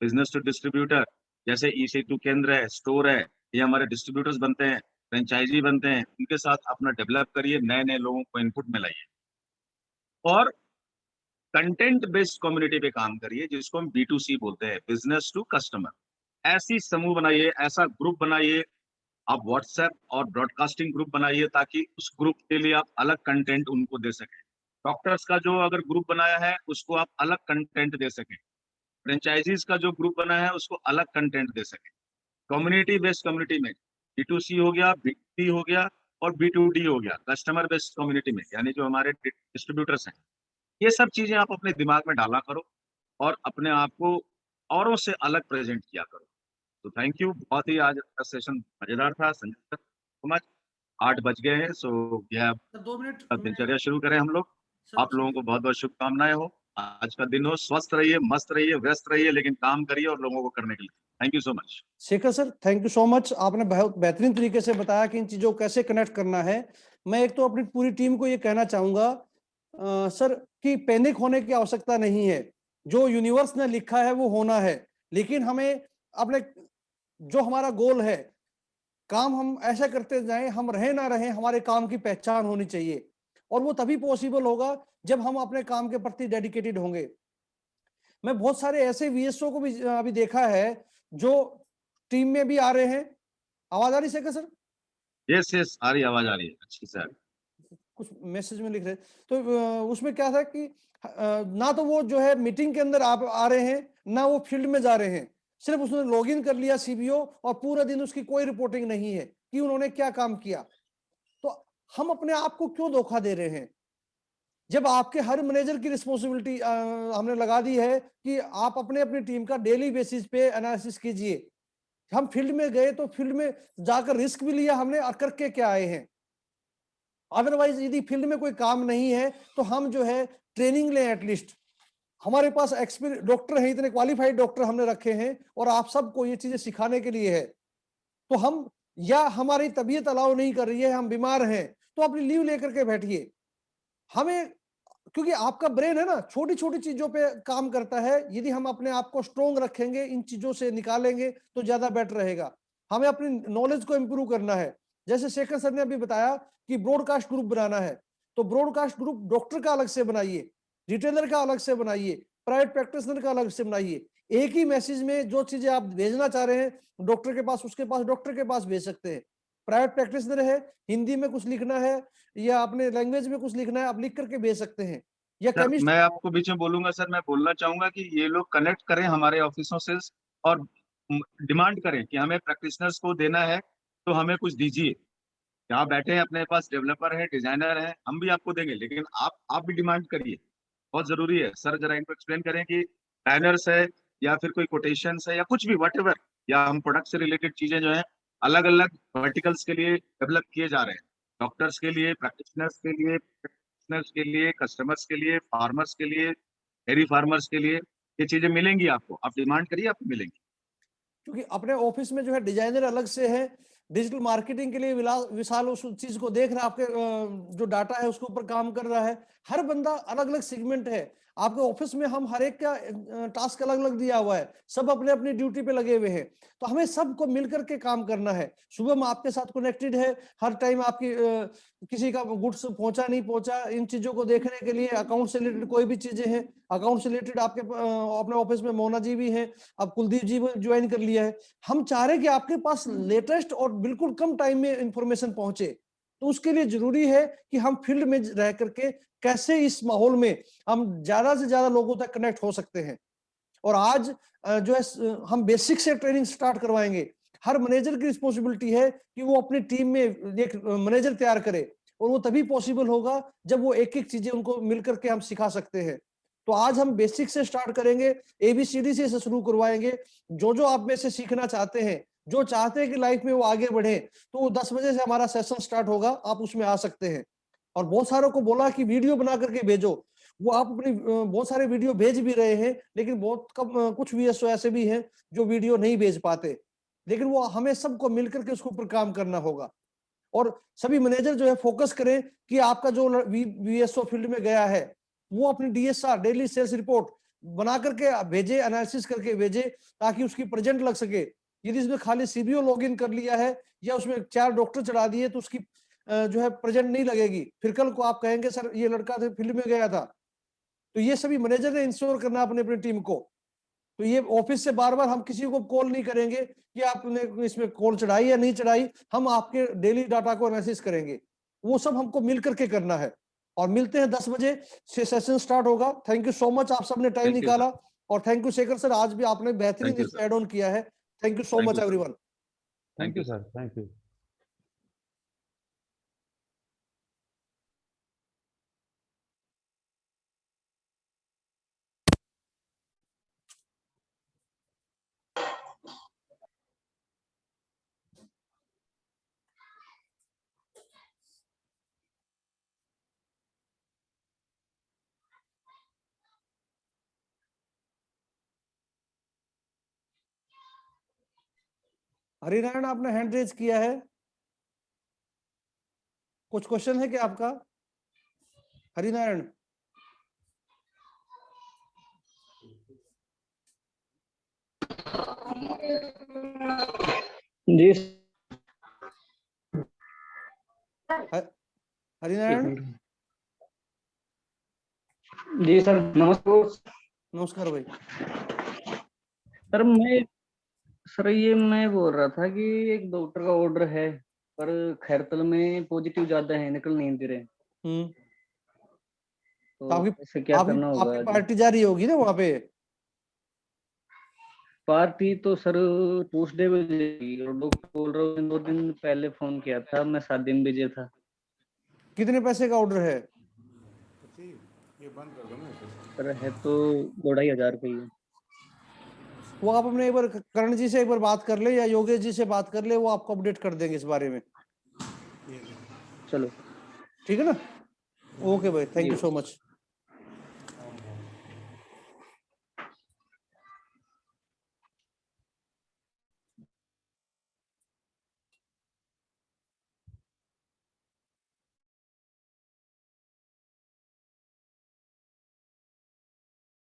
बिजनेस टू डिस्ट्रीब्यूटर, जैसे ई-सेतु केंद्र है, स्टोर है, ये हमारे डिस्ट्रीब्यूटर्स बनते हैं, फ्रेंचाइजी बनते हैं, उनके साथ अपना डेवलप करिए, नए नए लोगों को इनपुट में लाइए। और कंटेंट बेस्ड कम्युनिटी पे काम करिए, जिसको हम B2C बोलते हैं, बिजनेस टू कस्टमर। ऐसी समूह बनाइए, ऐसा ग्रुप बनाइए, आप व्हाट्सएप और ब्रॉडकास्टिंग ग्रुप बनाइए, ताकि उस ग्रुप के लिए आप अलग कंटेंट उनको दे सकें। डॉक्टर्स का जो अगर ग्रुप बनाया है उसको आप अलग कंटेंट दे सकें। फ्रेंचाइजीज का जो ग्रुप बना है उसको अलग कंटेंट दे सकें। कम्युनिटी बेस्ड कम्युनिटी में B2C हो गया, B2B हो गया और B2D हो गया। कस्टमर बेस्ड कम्युनिटी में, यानी जो हमारे डिस्ट्रीब्यूटर्स हैं, ये सब चीजें आप अपने दिमाग में डाला करो और अपने आप को औरों से अलग प्रेजेंट किया करो। तो थैंक यू, बहुत ही आज का सेशन मजेदार था संजय सर। मच 8 बज गए हैं, सो यह 2 मिनट दिनचर्या शुरू करें हम लोग। आप लोगों को बहुत बहुत शुभकामनाएं हो, आज का दिन हो, स्वस्थ रहिए, मस्त रहिए, व्यस्त रहिए, लेकिन काम करिए और लोगों को करने के लिए। Thank you so much. Shekhar sir, thank you so much. आपने बहुत बेहतरीन तरीके से बताया कि इन चीजों को कैसे कनेक्ट करना है। मैं एक तो अपनी पूरी टीम को ये कहना चाहूंगा सर कि पैनिक होने की आवश्यकता नहीं है। जो यूनिवर्स ने लिखा है वो होना है, लेकिन हमें अपने जो हमारा गोल है, काम हम ऐसा करते जाएं, हम रहे ना रहे, हमारे काम की पहचान होनी चाहिए। और वो तभी पॉसिबल होगा जब हम अपने काम के प्रति डेडिकेटेड होंगे। मैं बहुत सारे ऐसे VSO को भी अभी देखा है जो टीम में भी आ रहे हैं। आवाज आ रही शेखर सर? यस आ रही है, आवाज आ रही है अच्छी से आ रही है। कुछ मैसेज में लिख रहे तो उसमें क्या था कि ना तो वो जो है मीटिंग के अंदर आप आ रहे हैं, ना वो फील्ड में जा रहे हैं, सिर्फ उसने लॉगिन कर लिया सीबीओ और पूरा दिन उसकी कोई रिपोर्टिंग नहीं है कि उन्होंने क्या काम किया। तो हम अपने आप को क्यों धोखा दे रहे हैं जब आपके हर मैनेजर की रिस्पॉन्सिबिलिटी हमने लगा दी है कि आप अपने अपनी टीम का डेली बेसिस पे एनालिसिस कीजिए। हम फील्ड में गए तो फील्ड में जाकर रिस्क भी लिया हमने और करके क्या आए हैं। अदरवाइज यदि फील्ड में कोई काम नहीं है तो हम जो है ट्रेनिंग लें एटलीस्ट। हमारे पास एक्सपीरियंस डॉक्टर हैं, इतने क्वालिफाइड डॉक्टर हमने रखे हैं और आप सबको ये चीजें सिखाने के लिए है। तो हम या हमारी तबीयत अलाउ नहीं कर रही है, हम बीमार हैं, तो अपनी लीव लेकर के बैठिए। हमें क्योंकि आपका ब्रेन है ना छोटी छोटी चीजों पे काम करता है, यदि हम अपने आप को स्ट्रोंग रखेंगे, इन चीजों से निकालेंगे तो ज्यादा बेटर रहेगा। हमें अपनी नॉलेज को इंप्रूव करना है। जैसे शेखर सर ने अभी बताया कि ब्रॉडकास्ट ग्रुप बनाना है, तो ब्रॉडकास्ट ग्रुप डॉक्टर का अलग से बनाइए, रिटेलर का अलग से बनाइए, प्राइवेट प्रैक्टिशनर का अलग से बनाइए। एक ही मैसेज में जो चीजें आप भेजना चाह रहे हैं डॉक्टर के पास, उसके पास डॉक्टर के पास भेज सकते हैं। प्राइवेट प्रैक्टिशनर है, हिंदी में कुछ लिखना है या अपने लैंग्वेज में कुछ लिखना है, आप लिख करके भेज सकते हैं। या सर केमिस्ट मैं आपको बीच में बोलूंगा सर, मैं बोलना चाहूंगा कि ये लोग कनेक्ट करें हमारे ऑफिसों से और डिमांड करें कि हमें प्रैक्टिशनर्स को देना है तो हमें कुछ दीजिए। यहाँ बैठे हैं अपने पास डेवलपर है, डिजाइनर है, हम भी आपको देंगे, लेकिन आप भी डिमांड करिए, बहुत जरूरी है। सर जरा इनको एक्सप्लेन करें कि बैनर्स है या फिर कोई कोटेशन है या कुछ भी वट एवर, या हम प्रोडक्ट से रिलेटेड चीजें जो है अलग अलग वर्टिकल्स के लिए डेवलप किए जा रहे हैं, डॉक्टर्स के लिए, प्रैक्टिशनर्स के लिए, practitioners के लिए, कस्टमर्स के लिए, फार्मर्स के लिए, डेयरी फार्मर्स के लिए। ये चीजें मिलेंगी आपको, आप डिमांड करिए, आपको मिलेंगी। क्योंकि अपने ऑफिस में जो है डिजाइनर अलग से है, डिजिटल मार्केटिंग के लिए विशाल उस चीज को देख रहा है, आपके जो डाटा है उसके ऊपर काम कर रहा है। हर बंदा अलग अलग सेगमेंट है आपके ऑफिस में, हम हर एक का टास्क अलग अलग दिया हुआ है, सब अपने अपनी ड्यूटी पे लगे हुए हैं। तो हमें सबको मिलकर के काम करना है। शुभम आपके साथ कनेक्टेड है, हर टाइम आपकी किसी का गुड्स पहुंचा नहीं पहुंचा, इन चीजों को देखने के लिए अकाउंट से रिलेटेड कोई भी चीजें हैं, अकाउंट से रिलेटेड आपके अपने ऑफिस में मोना जी भी हैं, अब कुलदीप जी ज्वाइन कर लिया है। हम चाह रहे हैं कि आपके पास लेटेस्ट और बिल्कुल कम टाइम में इंफॉर्मेशन पहुंचे, तो उसके लिए जरूरी है कि हम फील्ड में रह करके कैसे इस माहौल में हम ज्यादा से ज्यादा लोगों तक कनेक्ट हो सकते हैं। और आज जो है हम बेसिक से ट्रेनिंग स्टार्ट करवाएंगे। हर मैनेजर की रिस्पॉन्सिबिलिटी है कि वो अपनी टीम में एक मैनेजर तैयार करे, और वो तभी पॉसिबल होगा जब वो एक एक चीजें उनको मिलकर के हम सिखा सकते हैं। तो आज हम बेसिक से स्टार्ट करेंगे, एबीसीडी से शुरू करवाएंगे। जो जो आप में से सीखना चाहते हैं, जो चाहते हैं कि लाइफ में वो आगे बढ़े, तो वो 10 बजे से हमारा सेशन स्टार्ट होगा, आप उसमें आ सकते हैं। और बहुत सारों को बोला कि वीडियो बना करके भेजो, वो आप अपनी बहुत सारे वीडियो भेज भी रहे हैं, लेकिन बहुत कम कुछ वीएसओ ऐसे भी हैं जो वीडियो नहीं भेज पाते। लेकिन वो हमें सबको मिलकर के उसके ऊपर काम करना होगा। और सभी मैनेजर जो है फोकस करें कि आपका जो वीएसओ फील्ड में गया है वो अपनी डीएसआर डेली सेल्स रिपोर्ट बना करके भेजे, एनालिसिस करके भेजे, ताकि उसकी प्रेजेंट लग सके। यदि इसमें खाली सीबीओ लॉगिन कर लिया है या उसमें 4 डॉक्टर चढ़ा दिए तो उसकी जो है प्रेजेंट नहीं लगेगी। फिर कल को आप कहेंगे सर ये लड़का तो फील्ड में गया था। तो ये सभी मैनेजर ने इंश्योर करना अपने अपनी टीम को। तो ये ऑफिस से बार बार हम किसी को कॉल नहीं करेंगे कि आपने इसमें कॉल चढ़ाई या नहीं चढ़ाई, हम आपके डेली डाटा को एनालिसिस करेंगे। वो सब हमको मिल करके करना है। और मिलते हैं 10 बजे से सेशन स्टार्ट होगा। थैंक यू सो मच, आप सबने टाइम थैंक यू निकाला। सर, और थैंक यू शेखर सर, आज भी आपने बेहतरीन थैंक यू इसमें सर, एड ऑन किया है। Thank you so thank much you sir, everyone. Thank you sir, thank you. Harinarayan आपने हैंड रेज किया है, कुछ क्वेश्चन है क्या आपका? हरिनारायण जी हरिनारायण जी सर, नमस्कार नमस्कार भाई। सर। मैं बोल रहा था कि एक डॉक्टर का ऑर्डर है पर खैरतल में पॉजिटिव ज्यादा है, निकल नहीं दे रहे। तो आपकी ऐसे क्या करना होगा? आपकी पार्टी जा रही होगी ना वहां पे? पार्टी तो सर ट्यूसडे में जाएगी और डॉक्टर बोल रहा हूँ 2 दिन पहले फोन किया था, मैं 7 दिन बिजी था। कितने पैसे का ऑर्डर है? पर है तो 2,500 रुपये ही है। वो आप अपने एक बार करण जी से एक बार बात कर ले या योगेश जी से बात कर ले, वो आपको अपडेट कर देंगे इस बारे में। चलो ठीक है ना? ओके भाई, थैंक यू जी। So much.